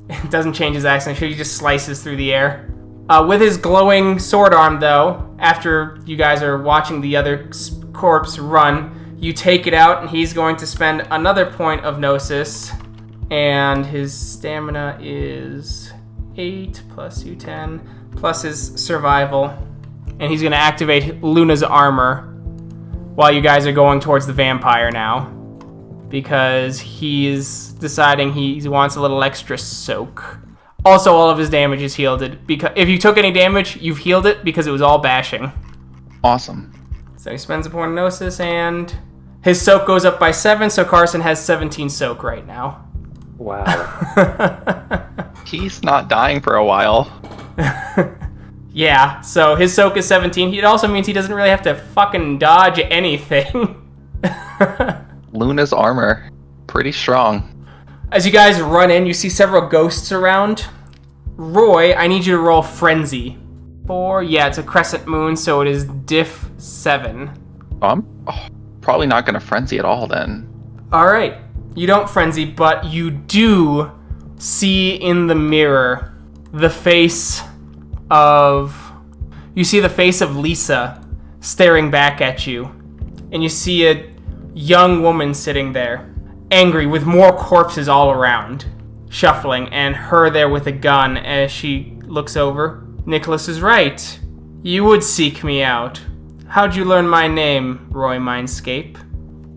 It doesn't change his action, he just slices through the air. With his glowing sword arm, though, after you guys are watching the other corpse run, you take it out, and he's going to spend another point of Gnosis. And his stamina is 8 plus U10 plus his survival. And he's going to activate Luna's armor while you guys are going towards the vampire now. because he's deciding he wants a little extra soak. Also, all of his damage is healed. Because if you took any damage, you've healed it because it was all bashing. Awesome. So he spends a point of Gnosis, and his soak goes up by 7, so Carson has 17 soak right now. Wow. He's not dying for a while. Yeah, so his soak is 17. It also means he doesn't really have to fucking dodge anything. Luna's armor, pretty strong. As you guys run in, you see several ghosts around. Roy, I need you to roll Frenzy. Yeah, it's a crescent moon, so it is diff 7. I'm probably not going to frenzy at all then. Alright, you don't frenzy, but you do see in the mirror the face of... You see the face of Lisa staring back at you. And you see a young woman sitting there, angry, with more corpses all around, shuffling, and her there with a gun. As she looks over, Nicholas is right. You would seek me out. How'd you learn my name, Roy Mindscape?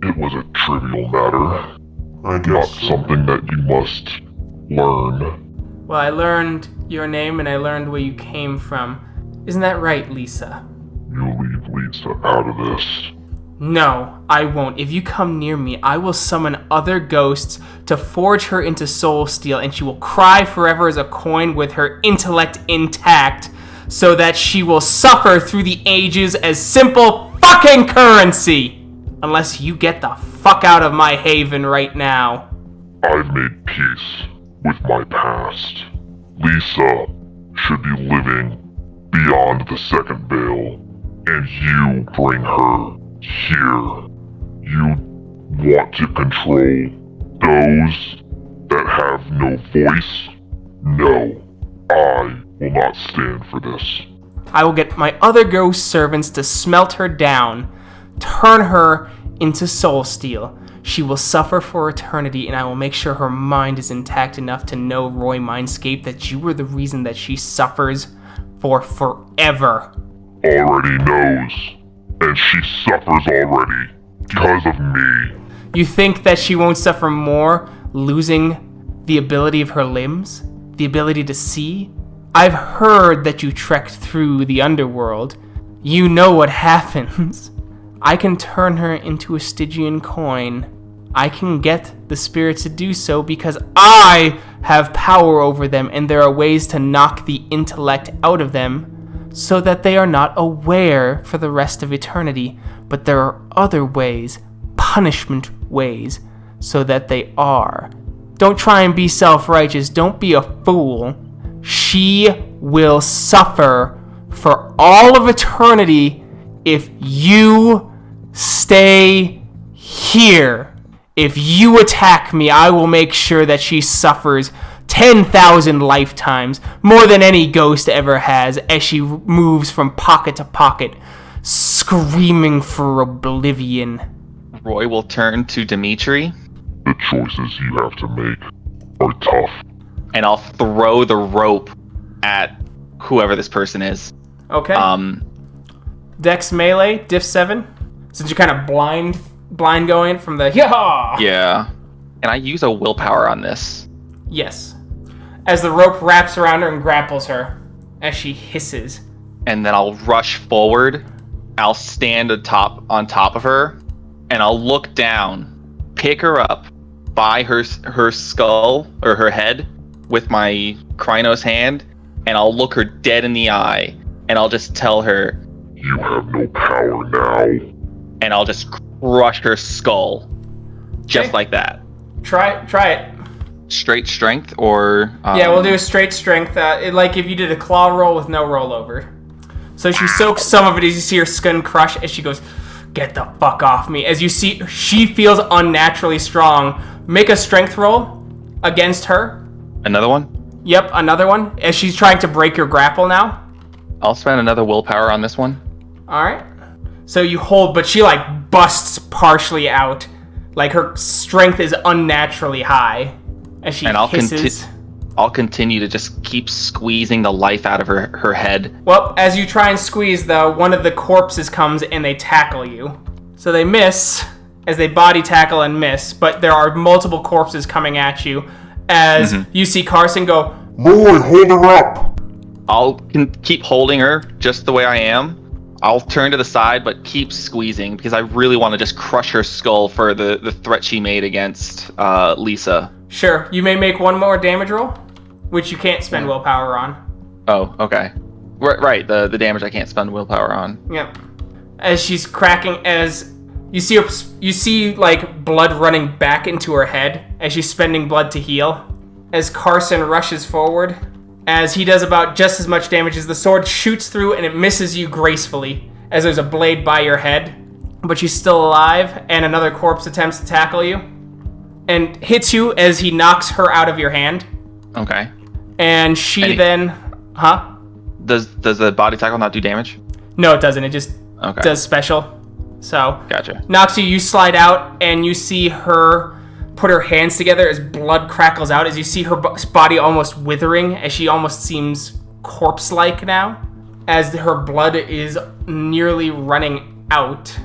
It was a trivial matter. Not something that you must learn. Well, I learned your name and I learned where you came from. Isn't that right, Lisa? You leave Lisa out of this. No, I won't. If you come near me, I will summon other ghosts to forge her into soul steel, and she will cry forever as a coin with her intellect intact, so that she will suffer through the ages as simple fucking currency! Unless you get the fuck out of my haven right now. I've made peace with my past. Lisa should be living beyond the second veil, and you bring her here. You want to control those that have no voice? No, I will not stand for this. I will get my other ghost servants to smelt her down, turn her into soul steel. She will suffer for eternity, and I will make sure her mind is intact enough to know, Roy Mindscape, that you were the reason that she suffers for forever. Already knows. And she suffers already because of me. You think that she won't suffer more, losing the ability of her limbs? The ability to see? I've heard that you trekked through the underworld. You know what happens. I can turn her into a Stygian coin. I can get the spirits to do so because I have power over them, and there are ways to knock the intellect out of them so that they are not aware for the rest of eternity. But there are other ways, punishment ways, so that they are. Don't try and be self-righteous. Don't be a fool. She will suffer for all of eternity if you stay here. If you attack me, I will make sure that she suffers 10,000 lifetimes, more than any ghost ever has, as she moves from pocket to pocket, screaming for oblivion. Roy will turn to Dimitri. The choices you have to make are tough. And I'll throw the rope at whoever this person is. Okay. Dex melee, diff 7. Since you're kind of blind going from the yaw. Yeah. Can I use a willpower on this? Yes. As the rope wraps around her and grapples her, as she hisses. And then I'll rush forward. I'll stand on top of her, and I'll look down, pick her up by her skull or her head with my Krynos hand, and I'll look her dead in the eye, and I'll just tell her, You have no power now. And I'll just crush her skull, just like that. Try it. Straight strength or... Yeah, we'll do a straight strength, like if you did a claw roll with no rollover. So she soaks some of it as you see her skin crush as she goes, get the fuck off me. As you see, she feels unnaturally strong. Make a strength roll against her. Another one? Yep, another one. As she's trying to break your grapple now. I'll spend another willpower on this one. Alright. So you hold, but she like busts partially out. Like her strength is unnaturally high. As she hisses. I'll continue to just keep squeezing the life out of her head. Well, as you try and squeeze, though, one of the corpses comes and they tackle you. So they miss. as they body tackle and miss, but there are multiple corpses coming at you as you see Carson go, Roy, hold her up! I'll keep holding her just the way I am. I'll turn to the side, but keep squeezing because I really want to just crush her skull for the threat she made against Lisa. Sure, you may make one more damage roll, which you can't spend willpower on. Oh, okay. Right, the damage I can't spend willpower on. Yep. As she's cracking, as you see like blood running back into her head as she's spending blood to heal. As Carson rushes forward, as he does about just as much damage as the sword shoots through and it misses you gracefully as there's a blade by your head, but she's still alive and another corpse attempts to tackle you and hits you as he knocks her out of your hand. Okay. And she then, Does the body tackle not do damage? No, it doesn't. It just does special. So, gotcha. Knocks you slide out, and you see her put her hands together as blood crackles out, as you see her body almost withering, as she almost seems corpse-like now, as her blood is nearly running out.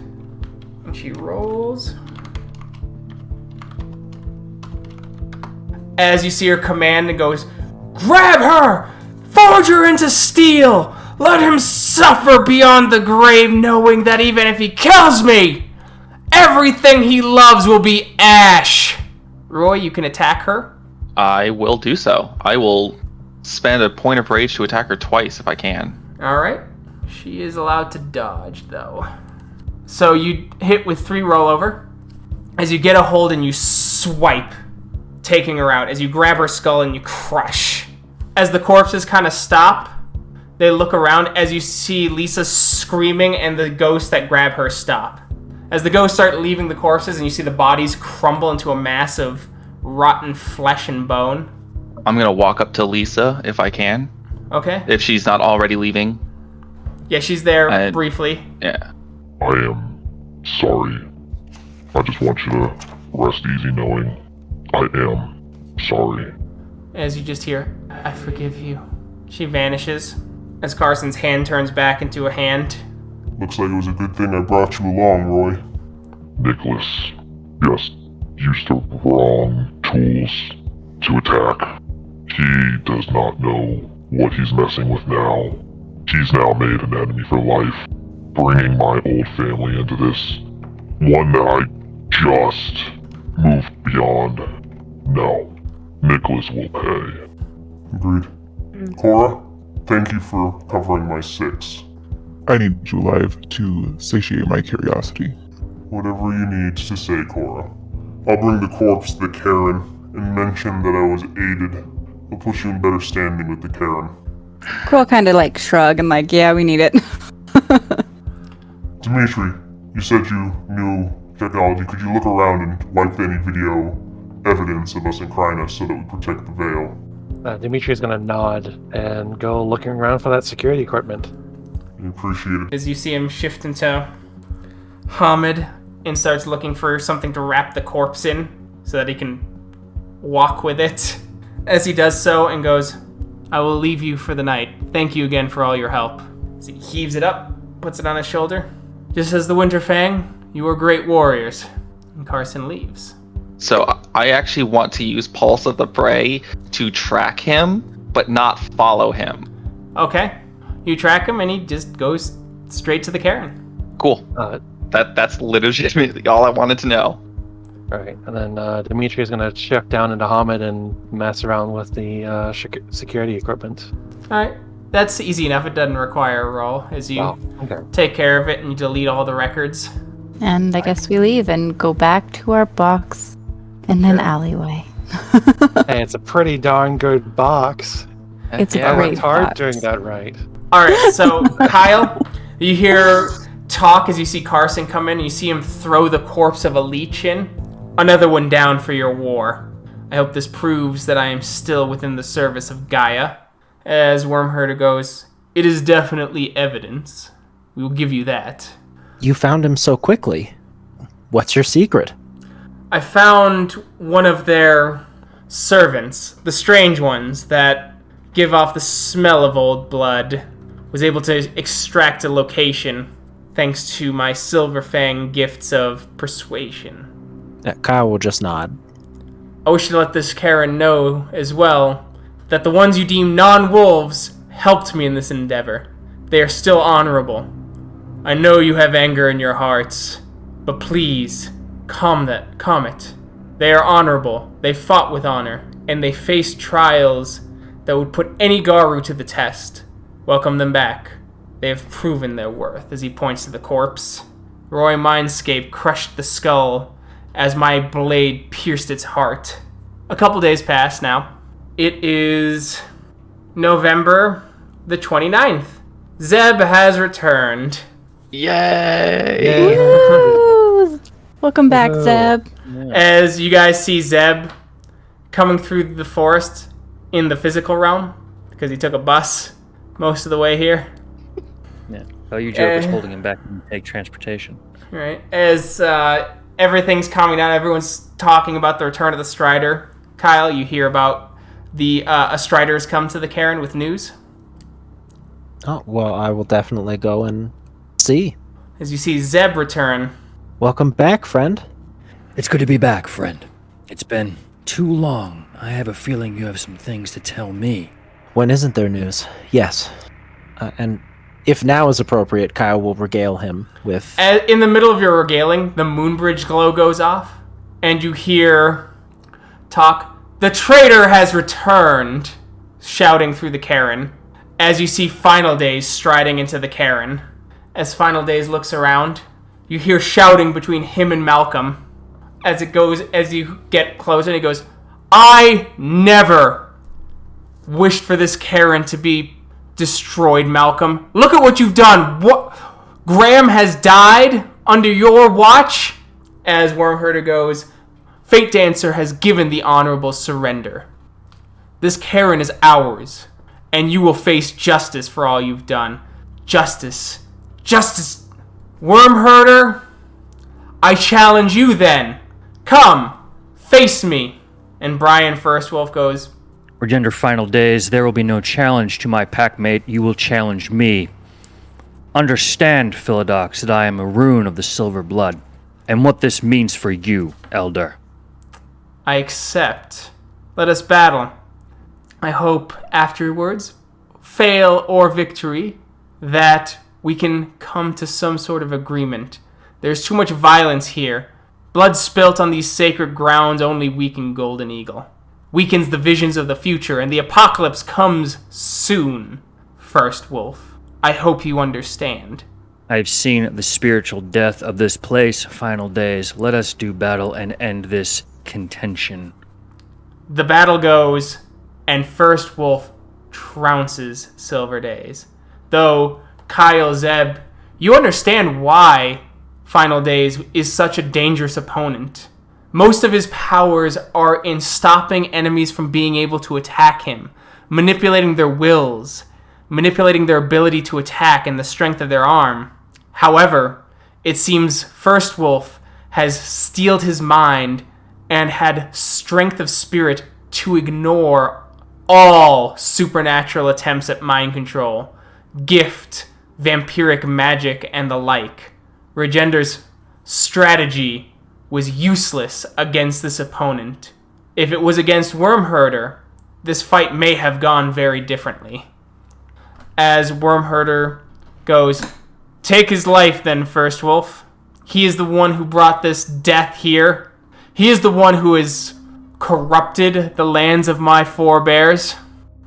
And she rolls. As you see her command and goes, Grab her! Forge her into steel! Let him suffer beyond the grave, knowing that even if he kills me, everything he loves will be ash. Roy, you can attack her. I will do so. I will spend a point of rage to attack her twice if I can. Alright. She is allowed to dodge, though. So you hit with 3 rollover. As you get a hold and you swipe, taking her out. As you grab her skull and you crush. As the corpses kind of stop, they look around as you see Lisa screaming and the ghosts that grab her stop. As the ghosts start leaving the corpses and you see the bodies crumble into a mass of rotten flesh and bone. I'm going to walk up to Lisa if I can. Okay. If she's not already leaving. Yeah, she's there briefly. Yeah. I am sorry. I just want you to rest easy knowing I am sorry. As you just hear, I forgive you. She vanishes. As Carson's hand turns back into a hand. Looks like it was a good thing I brought you along, Roy. Nicholas just used the wrong tools to attack. He does not know what he's messing with now. He's now made an enemy for life, bringing my old family into this. One that I just moved beyond. No, Nicholas will pay. Agreed. Cora? Thank you for covering my 6. I need you alive to satiate my curiosity. Whatever you need to say, Cora. I'll bring the corpse to the Karen and mention that I was aided. I'll put you in better standing with the Karen. Quill kind of shrug and yeah, we need it. Dimitri, you said you knew technology. Could you look around and wipe any video evidence of us in Krynos so that we protect the Veil? Dimitri is going to nod and go looking around for that security equipment. I appreciate it. As you see him shift into Hamid and starts looking for something to wrap the corpse in so that he can walk with it. As he does so and goes, I will leave you for the night. Thank you again for all your help. As he heaves it up, puts it on his shoulder. Just as the Winter Fang, you are great warriors. And Carson leaves. So I actually want to use Pulse of the Prey to track him, but not follow him. Okay. You track him and he just goes straight to the Karen. Cool. That's legitimately all I wanted to know. Alright, and then Dimitri is going to shift down into Hamid and mess around with the security equipment. Alright. That's easy enough. It doesn't require a roll as you take care of it and you delete all the records. And I guess we leave and go back to our box in an alleyway. Hey, it's a pretty darn good box. It's I a great worked hard box. doing that right. Alright, so Kyle, you hear talk as you see Carson come in and you see him throw the corpse of a Leech in. Another one down for your war. I hope this proves that I am still within the service of Gaia. As Wormherder goes, it is definitely evidence. We will give you that. You found him so quickly. What's your secret? I found one of their servants, the strange ones that give off the smell of old blood, was able to extract a location thanks to my Silver Fang gifts of persuasion. Kyle will just nod. I wish to let this Karen know as well that the ones you deem non-wolves helped me in this endeavor. They are still honorable. I know you have anger in your hearts, but please, calm it. They are honorable, they fought with honor, and they faced trials that would put any Garu to the test. Welcome them back. They have proven their worth, as he points to the corpse. Roy Mindscape crushed the skull as my blade pierced its heart. A couple days pass now. It is November the 29th. Zeb has returned. Yay! Woo! Welcome back, Zeb. As you guys see Zeb coming through the forest in the physical realm, because he took a bus most of the way here. Yeah. Oh, you jokers holding him back and take transportation. Right. As everything's calming down, everyone's talking about the return of the Strider. Kyle, you hear about a Strider's come to the Cairn with news. Oh, well, I will definitely go and see. As you see Zeb return. Welcome back, friend. It's good to be back, friend. It's been too long. I have a feeling you have some things to tell me. When isn't there news? Yes. And if now is appropriate, Kyle will regale him with... In the middle of your regaling, the Moonbridge glow goes off, and you hear talk, "The traitor has returned," shouting through the Cairn, as you see Final Days striding into the Cairn. As Final Days looks around, you hear shouting between him and Malcolm. As you get closer, and he goes, "I never wished for this Cairn to be destroyed, Malcolm. Look at what you've done. What? Graham has died under your watch." As Wormherder goes, "Fate Dancer has given the honorable surrender. This Cairn is ours, and you will face justice for all you've done. Justice. Justice. Wormherder, I challenge you then. Come, face me." And Brian Firstwolf goes, Regender Final Days, there will be no challenge to my packmate. You will challenge me. Understand, Philodox, that I am a rune of the silver blood, and what this means for you, Elder. "I accept. Let us battle. I hope afterwards, fail or victory, that we can come to some sort of agreement. There's too much violence here. Blood spilt on these sacred grounds only weaken Golden Eagle. Weakens the visions of the future, and the apocalypse comes soon. First Wolf, I hope you understand." I have seen the spiritual death of this place, Final Days. Let us do battle and end this contention. The battle goes, and First Wolf trounces Silver Days. Though, Kyle, Zeb, you understand why Final Days is such a dangerous opponent. Most of his powers are in stopping enemies from being able to attack him, manipulating their wills, manipulating their ability to attack and the strength of their arm. However, it seems First Wolf has steeled his mind and had strength of spirit to ignore all supernatural attempts at mind control, gift, vampiric magic, and the like. Regender's strategy was useless against this opponent. If it was against Wormherder, this fight may have gone very differently. As Wormherder goes, "Take his life then, First Wolf. He is the one who brought this death here. He is the one who has corrupted the lands of my forebears."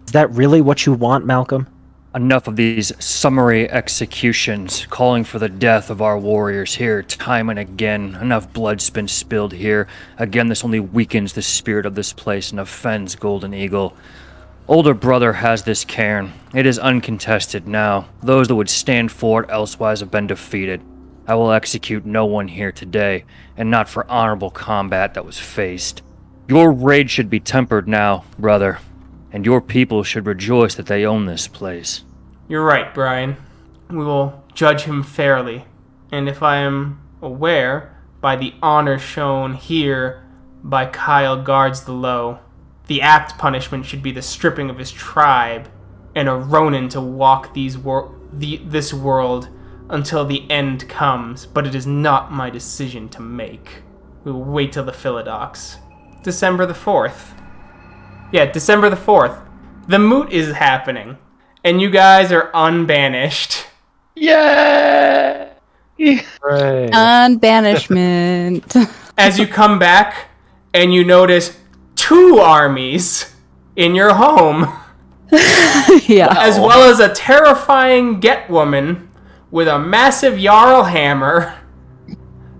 Is that really what you want, Malcolm? Enough of these summary executions, calling for the death of our warriors here time and again. Enough blood's been spilled here. Again, this only weakens the spirit of this place and offends Golden Eagle. Older brother has this cairn. It is uncontested now. Those that would stand for it elsewise have been defeated. I will execute no one here today, and not for honorable combat that was faced. Your rage should be tempered now, brother, and your people should rejoice that they own this place. You're right, Brian. We will judge him fairly, and if I am aware, by the honor shown here by Kyle Guards the Low, the apt punishment should be the stripping of his tribe and a Ronin to walk this world until the end comes, but it is not my decision to make. We will wait till the Philodox. December the 4th. Yeah, December the 4th. The moot is happening, and you guys are unbanished. Yay! Hooray. Unbanishment. As you come back, and you notice 2 armies in your home, Yeah. as well as a terrifying Get Woman with a massive Jarl hammer,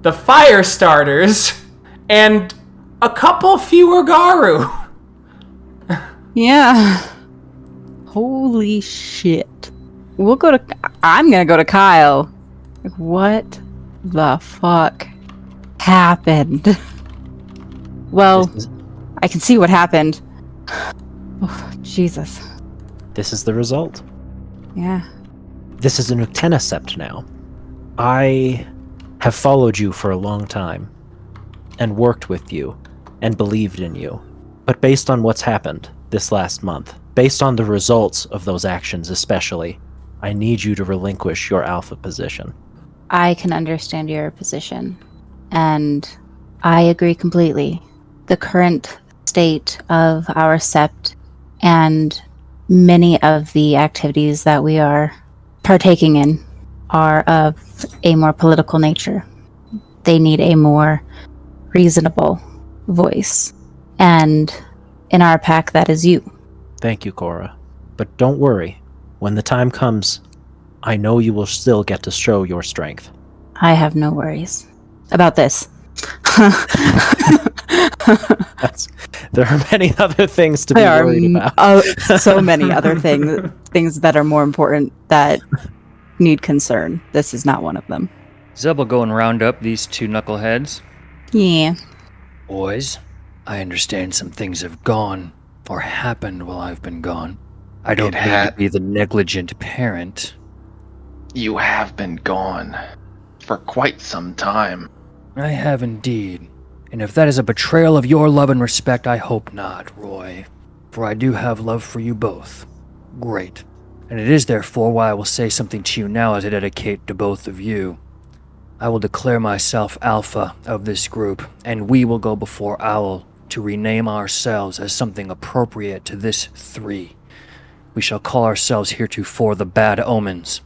the fire starters, and a couple fewer Garu. Yeah. Holy shit. I'm gonna go to Kyle. Like, what the fuck happened? Well, I can see what happened. Oh, Jesus. This is the result. Yeah. This is an Uktena Sept now. I have followed you for a long time, and worked with you, and believed in you. But based on what's happened this last month, based on the results of those actions especially, I need you to relinquish your alpha position. I can understand your position, and I agree completely. The current state of our Sept and many of the activities that we are partaking in are of a more political nature. They need a more reasonable voice. And in our pack, that is you. Thank you, Cora. But don't worry. When the time comes, I know you will still get to show your strength. I have no worries about this. There are many other things to be There worried are about. so many other things that are more important that need concern. This is not one of them. Zeb will go and round up these 2 knuckleheads. Yeah. Boys, I understand some things have gone or happened while I've been gone. I don't mean to be the negligent parent. You have been gone for quite some time. I have indeed. And if that is a betrayal of your love and respect, I hope not, Roy. For I do have love for you both. Great. And it is therefore why I will say something to you now as I dedicate to both of you. I will declare myself alpha of this group, and we will go before Owl to rename ourselves as something appropriate to this 3. We shall call ourselves heretofore the Bad Omens,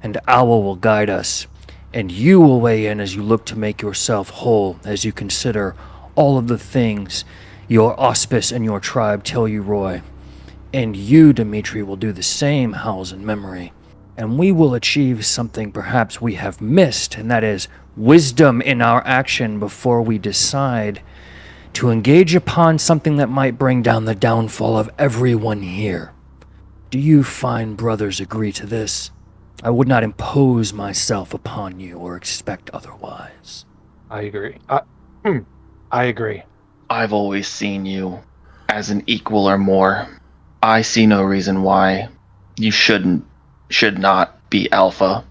and Owl will guide us, and you will weigh in as you look to make yourself whole, as you consider all of the things your auspice and your tribe tell you, Roy. And you, Dimitri, will do the same, Howls-In-Memory. And we will achieve something perhaps we have missed, and that is wisdom in our action before we decide to engage upon something that might bring down the downfall of everyone here. Do you fine brothers agree to this? I would not impose myself upon you or expect otherwise. I agree. I agree. I've always seen you as an equal or more. I see no reason why you should not be alpha.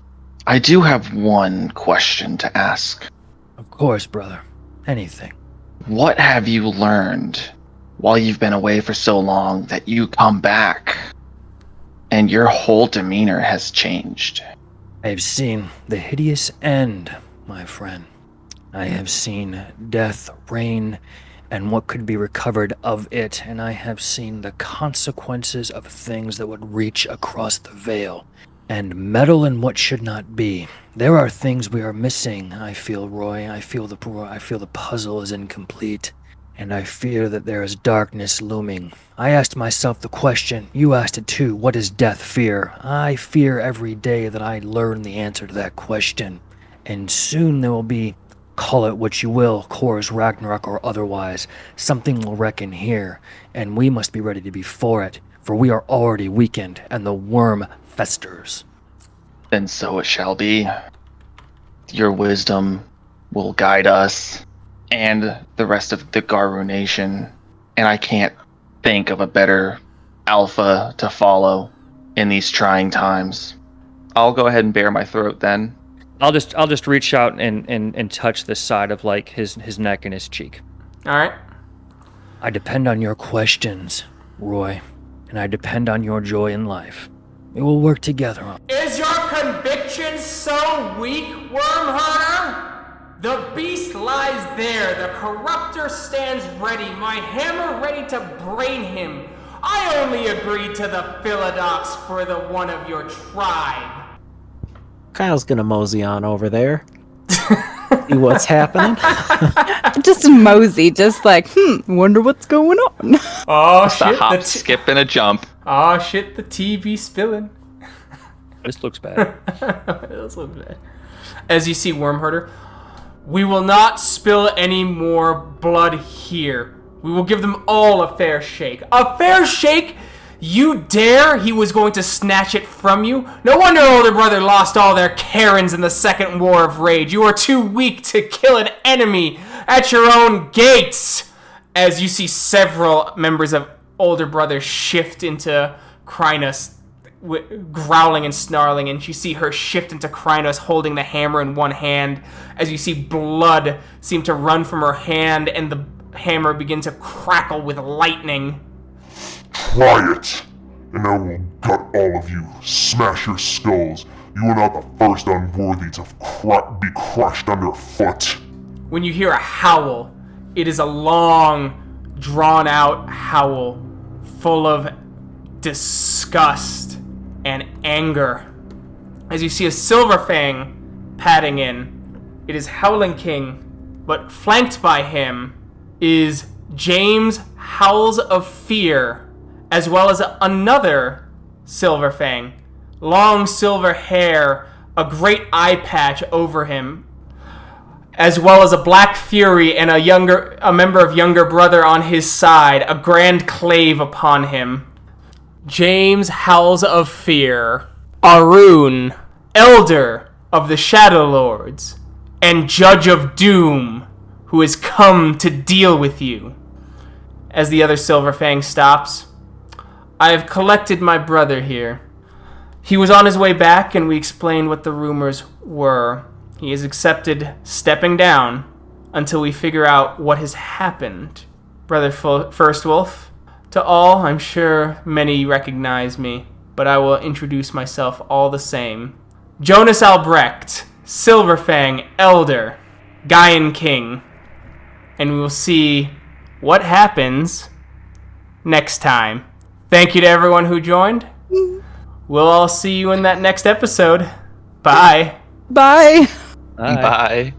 I do have one question to ask. Of course, brother. Anything. What have you learned while you've been away for so long that you come back and your whole demeanor has changed? I have seen the hideous end, my friend. I have seen death reign and what could be recovered of it, and I have seen the consequences of things that would reach across the veil and meddle in what should not be. There are things we are missing, I feel, Roy. I feel the puzzle is incomplete, and I fear that there is darkness looming. I asked myself the question, you asked it too, what does death fear? I fear every day that I learn the answer to that question, and soon there will be, call it what you will, Cora's Ragnarok or otherwise, something will reckon here, and we must be ready to be for it, for we are already weakened, and the worm festers. Then so it shall be. Your wisdom will guide us and the rest of the Garu Nation, and I can't think of a better alpha to follow in these trying times. I'll go ahead and bare my throat then. I'll just reach out and touch the side of like his neck and his cheek. All right. I depend on your questions, Roy, and I depend on your joy in life. We will work together on. Is your conviction so weak, Wormherder? The beast lies there. The corruptor stands ready. My hammer ready to brain him. I only agreed to the Philodox for the one of your tribe. Kyle's gonna mosey on over there. See what's happening. Just mosey, just like, wonder what's going on. Oh Just a shit! hop, skip, and a jump. Oh shit! The TV spilling. This looks bad. This looks bad. As you see, Wormherder, we will not spill any more blood here. We will give them all a fair shake. A fair shake? You dare? He was going to snatch it from you? No wonder older brother lost all their Karens in the Second War of Rage. You are too weak to kill an enemy at your own gates. As you see several members of older brother shift into Krynos, growling and snarling, and you see her shift into Krynos holding the hammer in one hand, as you see blood seem to run from her hand and the hammer begin to crackle with lightning. Try it, and I will gut all of you, smash your skulls. You are not the first unworthy to be crushed underfoot. When you hear a howl, it is a long, drawn-out howl full of disgust and anger. As you see a Silver Fang padding in, it is Howling King, but flanked by him is James Howls of Fear, as well as another Silver Fang. Long silver hair, a great eye patch over him, as well as a Black Fury and a member of Younger Brother on his side, a Grand Clave upon him. James Howls of Fear, Arun, Elder of the Shadow Lords, and Judge of Doom, who has come to deal with you. As the other Silver Fang stops, I have collected my brother here. He was on his way back, and we explained what the rumors were. He has accepted stepping down until we figure out what has happened. Brother First Wolf, to all, I'm sure many recognize me, but I will introduce myself all the same. Jonas Albrecht, Silver Fang, Elder, Gaian King. And we will see what happens next time. Thank you to everyone who joined. We'll all see you in that next episode. Bye. Bye. Bye. Bye.